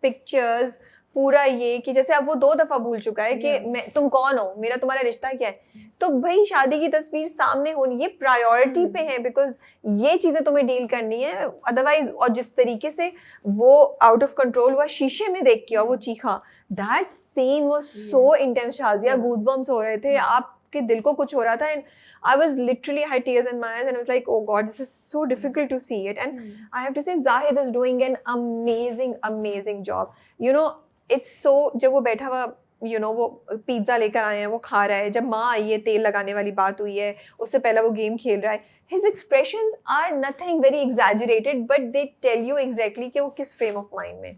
पिक्चर्स, पूरा ये कि जैसे अब वो 2 दफ़ा भूल चुका है कि मैं, तुम कौन हो, मेरा तुम्हारा रिश्ता क्या है. तो भाई शादी की तस्वीर सामने होनी, ये प्रायोरिटी पे है, बिकॉज ये चीज़ें तुम्हें डील करनी है. अदरवाइज, और जिस तरीके से वो आउट ऑफ कंट्रोल हुआ, शीशे में देख के और वो चीखा, that scene was so intense. Shazia goosebumps हो रहे थे, आपके दिल को कुछ हो रहा था. And I was literally had tears in my eyes and I was like, oh God, this is so difficult to see it. And I have to say, Zahid is doing an amazing job. You know, it's so, जब वो बैठा हुआ, you know, वो pizza लेकर आए हैं, वो खा रहा है, जब माँ आई है, तेल लगाने वाली बात हुई है, उससे पहले वो गेम खेल रहा है, his expressions are nothing very exaggerated, but they tell you exactly कि वो किस frame of mind में.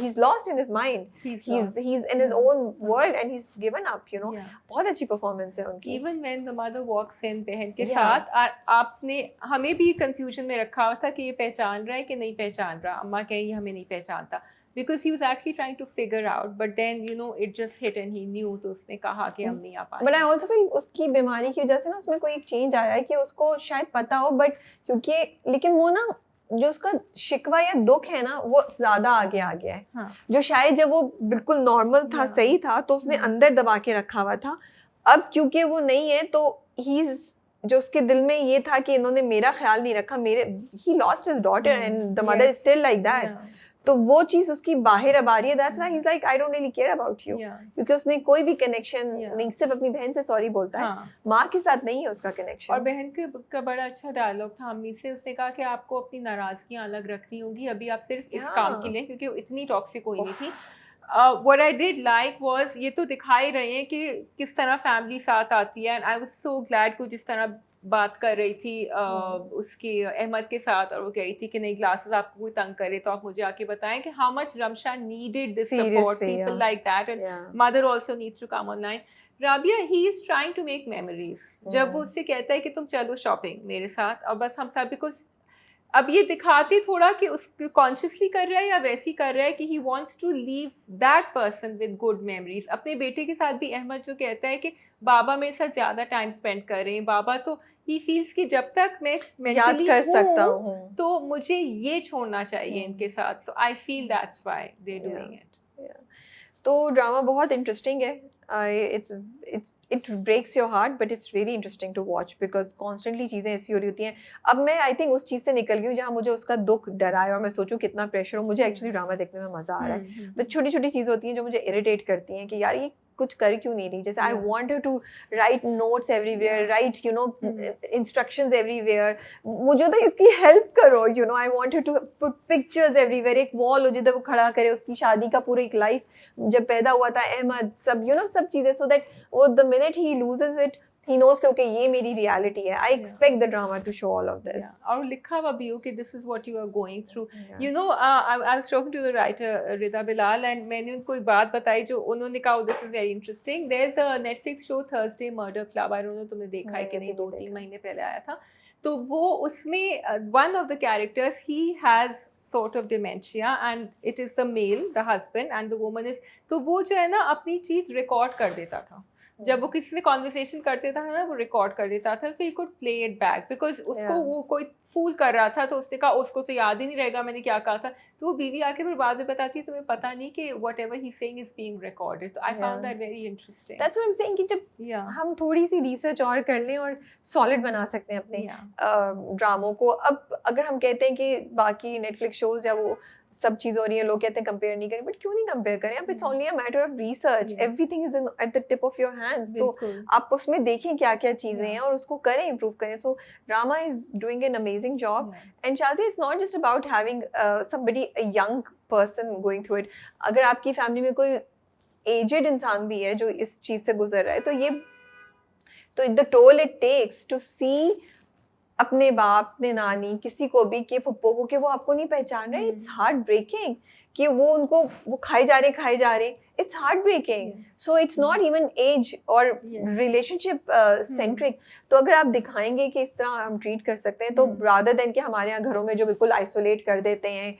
He's lost in his mind. He's in his own world and he's given up, you know. बहुत अच्छी performance है उनकी. Even when the mother walks in बहन के साथ, आपने हमें भी confusion में रखा हुआ था कि ये पहचान रहा है कि नहीं पहचान रहा. अम्मा कहीं हमें नहीं पहचानता. Because he was actually trying to figure out, but then you know it just hit and he knew, तो उसने कहा कि हम नहीं आ पाए. But I also feel उसकी बीमारी की वजह से ना उसमें कोई एक चेंज आया है कि उसको शायद पता हो, बट क्योंकि लेकिन वो ना जो उसका शिकवा या दुख है ना वो ज़्यादा आगे आ गया है. हाँ. जो शायद जब वो बिल्कुल नॉर्मल था, सही था, तो उसने अंदर दबा के रखा हुआ था. अब क्योंकि वो नहीं है तो जो उसके दिल में ये था कि इन्होंने मेरा ख्याल नहीं रखा, he lost his daughter and the mother is still like that. तो वो चीज उसकी बाहर अब आ रही है, that's why he is like I don't really care about you, क्योंकि उसने कोई भी कनेक्शन नहीं, सिर्फ अपनी बहन से सॉरी बोलता है, माँ के साथ नहीं है उसका कनेक्शन। और बहन के का बड़ा अच्छा डायलॉग था अम्मी से, उसने कहा कि आपको अपनी नाराजगियां अलग रखनी होगी, अभी आप सिर्फ इस काम के लिए, क्योंकि वो इतनी टॉक्सिक कोई नहीं थी। What I did like was, ये तो दिखा ही रहे हैं कि किस तरह फैमिली साथ आती है, and I was so glad कि जिस तरह बात कर रही थी उसके अहमद के साथ, और वो कह रही थी कि नहीं ग्लासेस आपको कोई तंग करे तो आप मुझे आके बताएं, कि how much Ramsha needed this support, people like that, and mother also needs to come online. Rabia, he is trying to make memories. जब वो उससे कहता है कि तुम चलो शॉपिंग मेरे साथ, और बस हम सब, बिकॉज अब ये दिखाते थोड़ा कि उसको कॉन्शियसली कर रहा है या वैसी कर रहा है कि he wants to leave that person with good memories. अपने बेटे के साथ भी अहमद जो कहता है कि बाबा मेरे साथ ज़्यादा टाइम स्पेंड कर रहे हैं, बाबा तो ही फील्स कि जब तक मैं याद कर सकता हूँ तो मुझे ये छोड़ना चाहिए इनके साथ। So I feel that's why they doing it. तो ड्रामा बहुत इंटरेस्टिंग है, it breaks your heart but it's really interesting to watch because constantly चीज़ें ऐसी हो रही होती हैं। अब मैं आई थिंक उस चीज़ से निकल गई हूँ जहाँ मुझे उसका दुख डराए और मैं सोचूं कितना प्रेशर हो, मुझे एक्चुअली ड्रामा देखने में मज़ा आ रहा है। बट छोटी छोटी चीज़ें होती हैं जो मुझे इरिटेट करती हैं कि यार ये कुछ कर क्यों नहीं रही, जैसे I want her to write notes everywhere, right you know instructions everywhere, मुझे तो इसकी हेल्प करो, you know I want her to put pictures everywhere, एक वॉल हो जिधर वो खड़ा करे उसकी शादी का पूरा एक लाइफ, जब पैदा हुआ था अहमद, सब यू नो सब चीज़ें, सो दैट वो the minute he loses it he knows कि okay ये मेरी reality है। I expect the drama to show all of this. और लिखा हुआ भी हो कि this is what you are going through. You know, I was talking to the writer Rida Bilal, and मैंने उनको एक बात बताई जो उन्होंने कहा, this is very interesting. There's a Netflix show Thursday Murder Club. I don't know तुमने देखा है कि नहीं, 2-3 महीने पहले आया था। तो वो उसमें one of the characters, he has sort of dementia and it is the male, the husband, and the woman is, तो वो जो है ना अपनी चीज़ रिकॉर्ड कर देता था, जब वो किसी से कॉन्वर्सेशन करते था ना वो रिकॉर्ड कर देता था, so he could play it back, because उसको वो कोई फूल कर रहा था, तो उसने कहा उसको तो याद ही नहीं रहेगा मैंने क्या कहा था, तो वो बीवी आके फिर बाद में बताती है तुम्हें पता नहीं कि whatever he saying is being recorded. तो I found that very interesting. That's what I am saying कि जब हम थोड़ी सी रिसर्च और कर लें और सॉलिड बना सकते हैं अपने ड्रामों को। अब अगर हम कहते हैं कि बाकी नेटफ्लिक्स शोज या वो सब चीज़ हो रही है, लोग कहते हैं कंपेयर नहीं करें, बट क्यों नहीं कंपेयर करें? अब it's only a matter of research, everything is at the tip of your hands, तो आप उसमें देखें क्या क्या चीज़ें हैं और उसको करें, इम्प्रूव करें। So drama is doing an amazing job, and Shazia it's not just about having somebody, a young person going through it. अगर आपकी फैमिली में कोई एजेड इंसान भी है जो इस चीज़ से गुजर रहा है, तो the toll it takes to see अपने बाप, अपने नानी, किसी को भी, कि फुप्पो को, कि वो आपको नहीं पहचान रहे, इट्स हार्ट ब्रेकिंग कि वो उनको वो खाए जा रहे, it's heartbreaking. So it's not even age or relationship centric. तो अगर आप दिखाएंगे कि इस तरह हम ट्रीट कर सकते हैं, तो रादर देन कि हमारे यहाँ घरों में जो बिल्कुल आइसोलेट कर देते हैं,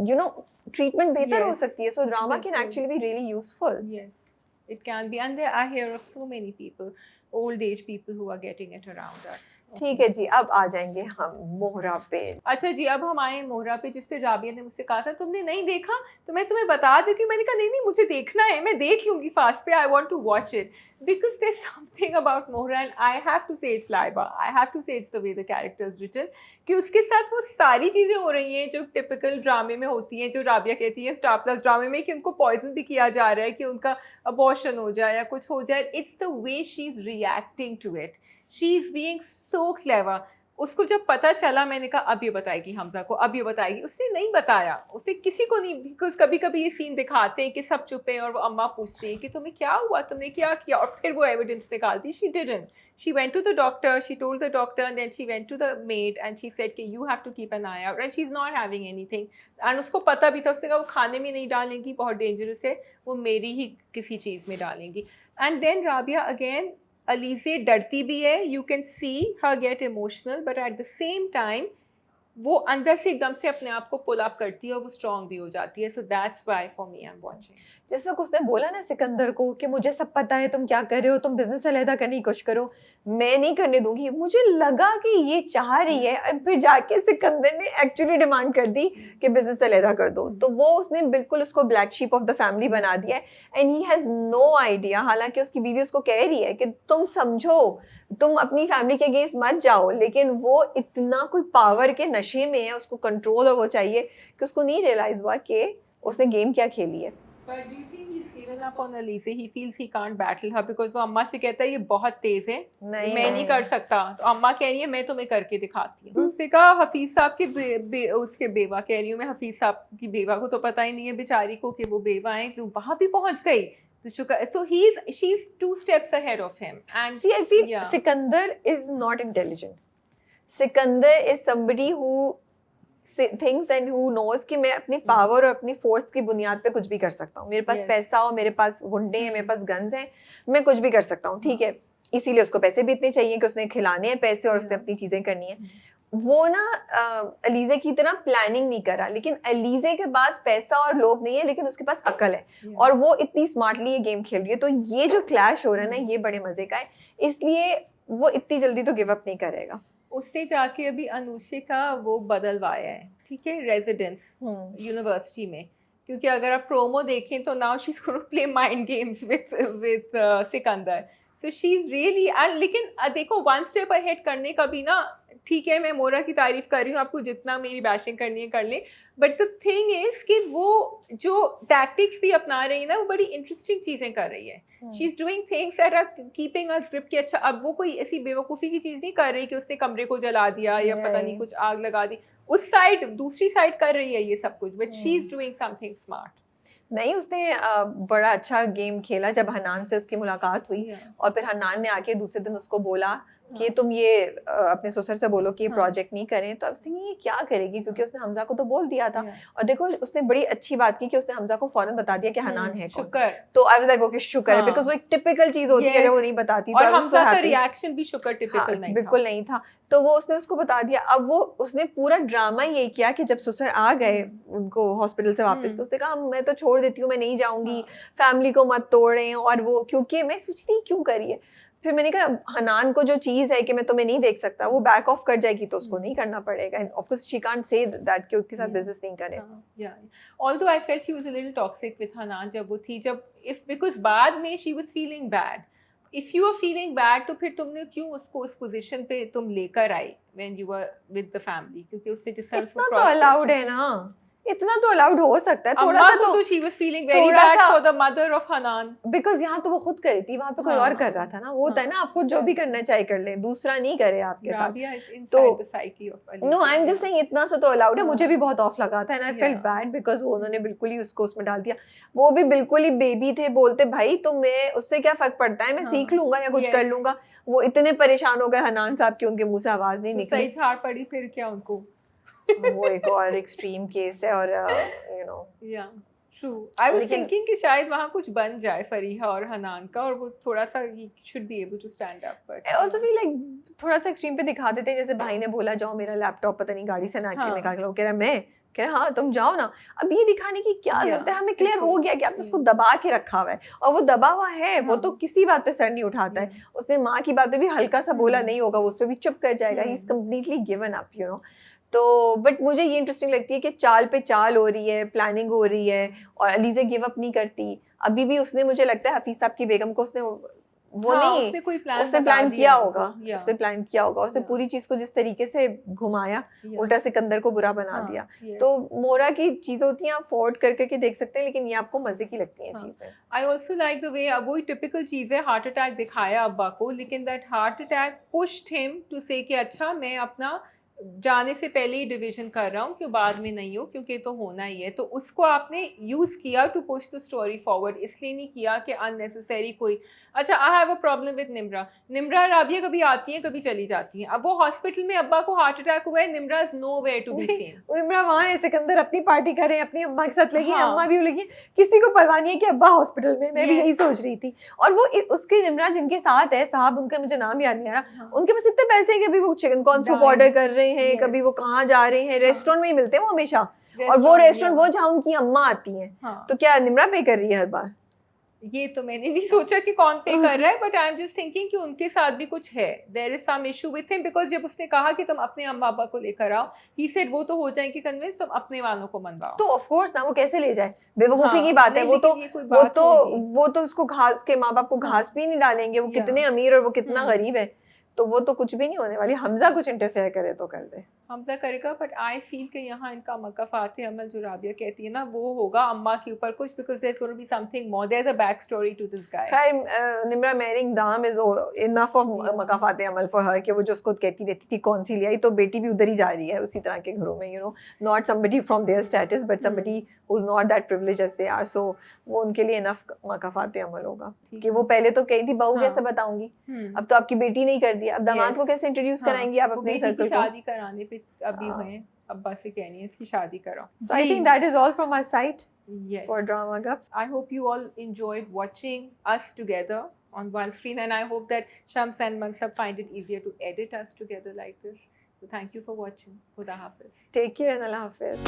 यू नो ट्रीटमेंट बेहतर हो सकती है। So drama can actually be really useful. Yes, it can be, and there I hear of so many people, old age people who are getting it around us. ठीक है जी, अब आ जाएंगे हम मोहरा पे। अच्छा जी, अब हम आए मोहरा पे, जिस पे राबिया ने मुझसे कहा था तुमने नहीं देखा तो मैं तुम्हें बता देती हूँ। मैंने कहा नहीं मुझे देखना है, मैं देख लूँगी फास्ट पे, I want to watch it because there is something about Mohra, and I have to say it's Laiba, I have to say it's the way the characters written, कि उसके साथ वो सारी चीज़ें हो रही हैं जो टिपिकल ड्रामे में होती हैं, जो राबिया कहती है स्टार प्लस ड्रामे में, कि उनको पॉइजन भी किया जा रहा है कि उनका अबॉर्शन हो जाए या कुछ हो जाए। It's the way she is reacting to it, she is being so clever. उसको जब पता चला, मैंने कहा अब ये बताएगी हमजा को, अब ये बताएगी, उसने नहीं बताया, उसने किसी को नहीं, बिकॉज कभी कभी ये सीन दिखाते हैं कि सब चुप हैं और वो अम्मा पूछ रही है कि तुम्हें क्या हुआ, तुमने क्या किया, और फिर वो एविडेंस निकालती। She didn't, she went to the doctor, she told the doctor, and then she went to the maid and she said कि you have to keep an eye out, and she is not having anything, and उसको पता भी था, उसने कहा वो खाने में नहीं डालेंगी, बहुत डेंजरस है, वो मेरी ही किसी चीज़ में डालेंगी। And then Rabia again Ali से डरती भी है, you can see her get emotional, but at the same time वो अंदर से एकदम से अपने आप को पुल अप करती है और वो स्ट्रॉन्ग भी हो जाती है। सो that's why for me I am watching. जैसे उसने बोला ना सिकंदर को कि मुझे सब पता है, तुम क्या कर रहे हो, तुम बिजनेस अलहदा करने की कोशिश करो, मैं नहीं करने दूंगी। मुझे लगा कि ये चाह रही है, फिर जाके सिकंदर ने एक्चुअली डिमांड कर दी कि बिजनेस अलहदा कर दो, तो वो उसने बिल्कुल उसको black sheep of the family बना दिया है, and he has no idea. हालांकि उसकी बीवी उसको कह रही है कि तुम समझो, तुम अपनी फैमिली के अगेंस्ट मत जाओ, लेकिन वो इतना कोई पावर के नशे में है, उसको कंट्रोल और वो चाहिए कि उसको नहीं रियलाइज हुआ कि उसने गेम क्या खेली है। But do you think he's given up on Elise? He feels he can't battle her because वो अम्मा से कहता है ये बहुत तेज है, मैं नहीं कर सकता, तो अम्मा कह रही है मैं तुम्हें करके दिखाती हूँ। उसने कहा हफीज साहब के उसके बेवा, कह रही हूँ मैं हफीज साहब की बेवा को तो पता ही नहीं है बेचारी को कि वो बेवा है, तो वहाँ भी पहुँच गई। तो she is 2 steps ahead of him. And See, I feel yeah. Sikandar is not intelligent. Sikandar is somebody who things and who knows कि मैं अपनी पावर और अपनी फोर्स की बुनियाद पे कुछ भी कर सकता हूँ, मेरे पास पैसा हो, मेरे पास गुंडे हैं, मेरे पास गन्स हैं, मैं कुछ भी कर सकता हूँ, ठीक है। इसीलिए उसको पैसे भी इतने चाहिए कि उसने खिलाने हैं पैसे और उसने अपनी चीजें करनी है। वो ना अलीजे की तरह प्लानिंग नहीं करा, लेकिन अलीजे के पास पैसा और लोग नहीं है, लेकिन उसके पास अकल है और वो इतनी स्मार्टली ये गेम खेल रही है। तो ये जो क्लैश हो रहा है ना, ये बड़े मजे का है, इसलिए वो इतनी जल्दी तो गिव अप नहीं करेगा। उसने जाके अभी अनुष्का का वो बदलवाया है, ठीक है, रेजिडेंस यूनिवर्सिटी में, क्योंकि अगर आप प्रोमो देखें तो now she is going to play mind games with Sikandar, so she is really and. लेकिन देखो 1 step अहेड करने का भी ना, ठीक है मैं मोरा की तारीफ कर रही हूँ, आपको जितना मेरी बैशिंग करनी है कर लें, बट द थिंग इज कि वो जो टैक्टिक्स भी अपना रही है ना, वो बड़ी इंटरेस्टिंग चीज़ें कर रही है। She is doing things that are keeping us grip कि अच्छा, अब वो कोई ऐसी बेवकूफ़ी की चीज़ नहीं कर रही कि उसने कमरे को जला दिया या पता नहीं कुछ आग लगा दी, उस साइड दूसरी साइड कर रही है ये सब कुछ, but she is doing something smart. नहीं, उसने बड़ा अच्छा गेम खेला जब हनान से उसकी मुलाकात हुई और फिर हनान ने आके दूसरे दिन उसको बोला कि तुम ये अपने ससुर से बोलो कि ये प्रोजेक्ट नहीं करें, तो अब ये क्या करेगी, क्योंकि उसने हमजा को तो बोल दिया था। और देखो उसने बड़ी अच्छी बात की कि उसने हमजा को फौरन बता दिया कि हनान है कौन। शुक्र, तो आई वाज लाइक ओके शुक्र है, बिकॉज़ वो एक टिपिकल चीज होती है जब वो नहीं बताती, और हमजा का रिएक्शन भी शुक्र टिपिकल नहीं था, बिल्कुल नहीं था। तो वो उसने उसको बता दिया। अब वो उसने पूरा ड्रामा यही किया कि जब ससुर आ गए उनको हॉस्पिटल से वापस, तो उसने कहा मैं तो छोड़ देती हूँ, मैं नहीं जाऊंगी, फैमिली को मत तोड़ें। और वो क्योंकि मैं सोचती थी क्यों करी है, फिर मैंने कहा हनान को जो चीज है कि मैं तुम्हें नहीं देख सकता, वो बैक ऑफ कर जाएगी तो उसको नहीं करना पड़ेगा। And of course she can't say that कि उसके साथ बिजनेस नहीं करे। Although I felt she was a little toxic with Hanan जब वो थी, जब इफ बिकॉज बाद में she was feeling bad. If you are feeling bad तो फिर तुमने क्यों उसको उस पोजीशन पे तुम लेकर I when you were with the family, क्योंकि उसने जिस तरह से तो अलाउड है ना, इतना तो अलाउड हो सकता है। थोड़ा सा तो she was feeling very bad for the mother of Hanan, because यहाँ तो वो खुद करी थी, वहाँ पे कोई और कर रहा था ना। वो होता है ना, आप खुद जो भी करना चाहे कर ले, दूसरा नहीं करे आपके साथ। तो no, I am just saying इतना सा तो अलाउड है। मुझे भी बहुत ऑफ लगा था and I felt bad because वो उन्होंने बिल्कुल ही उसको उसमें डाल दिया। वो भी बिल्कुल ही बेबी थे, बोलते भाई तो मैं उससे क्या फर्क पड़ता है, मैं सीख लूंगा या कुछ कर लूंगा। वो इतने परेशान हो गए हनान साहब की उनके मुंह से आवाज नहीं निकली, सही झाड़ पड़ी फिर क्या उनको। वो एक और एक्सट्रीम केस है। और you know true, I was thinking कि शायद वहाँ कुछ बन जाए फरीहा और हनान का, और वो थोड़ा सा he should be able to stand up, but I also feel like थोड़ा सा एक्सट्रीम पे दिखा देते हैं। जैसे भाई ने बोला जाओ मेरा लैपटॉप पता नहीं गाड़ी से निकाल के लो, कह रहा मैं, कह रहा हाँ तुम जाओ ना। अब ये दिखाने की क्या जरूरत है, हमें क्लियर हो गया कि आपने उसको दबा के रखा हुआ है और वो दबा हुआ है, वो तो किसी बात पे सर नहीं उठाता है। उसने माँ की बात पे भी हल्का सा बोला नहीं होगा, उस पर भी चुप कर जाएगा। He is completely given up, you know. तो बट मुझे ये इंटरेस्टिंग लगती है कि चाल पे चाल हो रही है, प्लानिंग हो रही है और अलीज़ा गिव अप नहीं करती। अभी भी उसने, मुझे लगता है हफीज साहब की बेगम को उसने वो नहीं, उसने प्लान किया होगा, उसने प्लान किया होगा, उसने पूरी चीज को जिस तरीके से घुमाया, उल्टा सिकंदर को बुरा बना दिया। तो मोरा की चीज होती है, आप फोर्ड करके देख सकते हैं, लेकिन ये आपको मजे की लगती है चीजें। I also like the way, वो टिपिकल चीज है, हार्ट अटैक दिखाया अब्बा को, लेकिन that heart attack pushed him to say कि अच्छा मैं अपना जाने से पहले ही डिवीजन कर रहा हूँ, क्यों बाद में नहीं हो, क्योंकि तो होना ही है। तो उसको आपने यूज़ किया to push the story forward, इसलिए नहीं किया कि अननेसेसरी कोई। अच्छा, I have a problem with Nimra Rabia कभी आती हैं कभी चली जाती हैं। अब वो हॉस्पिटल में अब्बा को हार्ट अटैक हुआ है, Nimra is nowhere to be seen. Nimra वहाँ है, सिकंदर अपनी पार्टी कर रहे हैं, अपनी अम्मा के साथ लगी, अम्मा भी लगी, किसी को परवाह नहीं है कि अब्बा हॉस्पिटल में। मैं भी यही सोच रही थी। और वो उसके निम्रा जिनके साथ है, साहब उनका मुझे नाम याद नहीं आ रहा, उनके पास इतने पैसे हैं कि अभी वो चिकन कॉर्न सूप ऑर्डर कर रहे हैं, कभी वो कहाँ जा रहे हैं, रेस्टोरेंट में ही मिलते हैं वो हमेशा। और वो रेस्टोरेंट वो जहाँ उनकी अम्मा आती हैं। तो क्या निम्रा पे कर रही है हर बार? ये तो मैंने नहीं सोचा कि कौन पे कर रहा है, but I am just thinking कि उनके साथ भी कुछ है, there is some issue with him, because जब उसने कहा कि तुम अपने अम्मा अब्बा को लेकर आओ, ही सेड वो तो हो जाएंगे कन्विंस, तुम अपने वालों को मनवाओ। तो ऑफ कोर्स ना, वो कैसे ले जाए, बेवकूफी की बात है। वो तो उसको घास के माँ बाप को घास भी नहीं डालेंगे, वो कितने अमीर और वो कितना गरीब है। तो वो तो कुछ भी नहीं होने वाली, हमजा कुछ इंटरफेयर करे तो कर दे। हमजा करेगा, बट आई फील कि यहाँ इनका मक्का फाते अमल जो राबिया कहती है ना वो होगा अम्मा के ऊपर कुछ, because there is gonna be something more, there is a back story to this guy. खैर निम्रा मैरिंग दाम is enough of makafat amal for her, कि वो जो उसको कहती रहती थी कौन सी लियाई, तो बेटी भी उधर ही जा रही है उसी तरह के घरों में, you know, not somebody from their status but somebody who is not that privilege as they are, so वो उनके लिए इनफ मकाफात अमल होगा कि वो पहले तो कही थी बहू हाँ। कैसे बताऊंगी, अब तो आपकी बेटी नहीं कर दिया, अब दामाद को Yes. कैसे इंट्रोड्यूस हाँ, कराएंगी आप वो अपने बेटी की सर्कल को। शादी कराने पे अभी हाँ। हुए हैं, अब्बा से कहनी है इसकी शादी करो। So I think that is all from our side Yes. for Drama Cup. I hope you all enjoyed watching us together on one screen, and I hope that Shams and Mansab find it easier to edit us together like this. So thank you for watching. Khuda Hafiz. Take care and Allah Hafiz.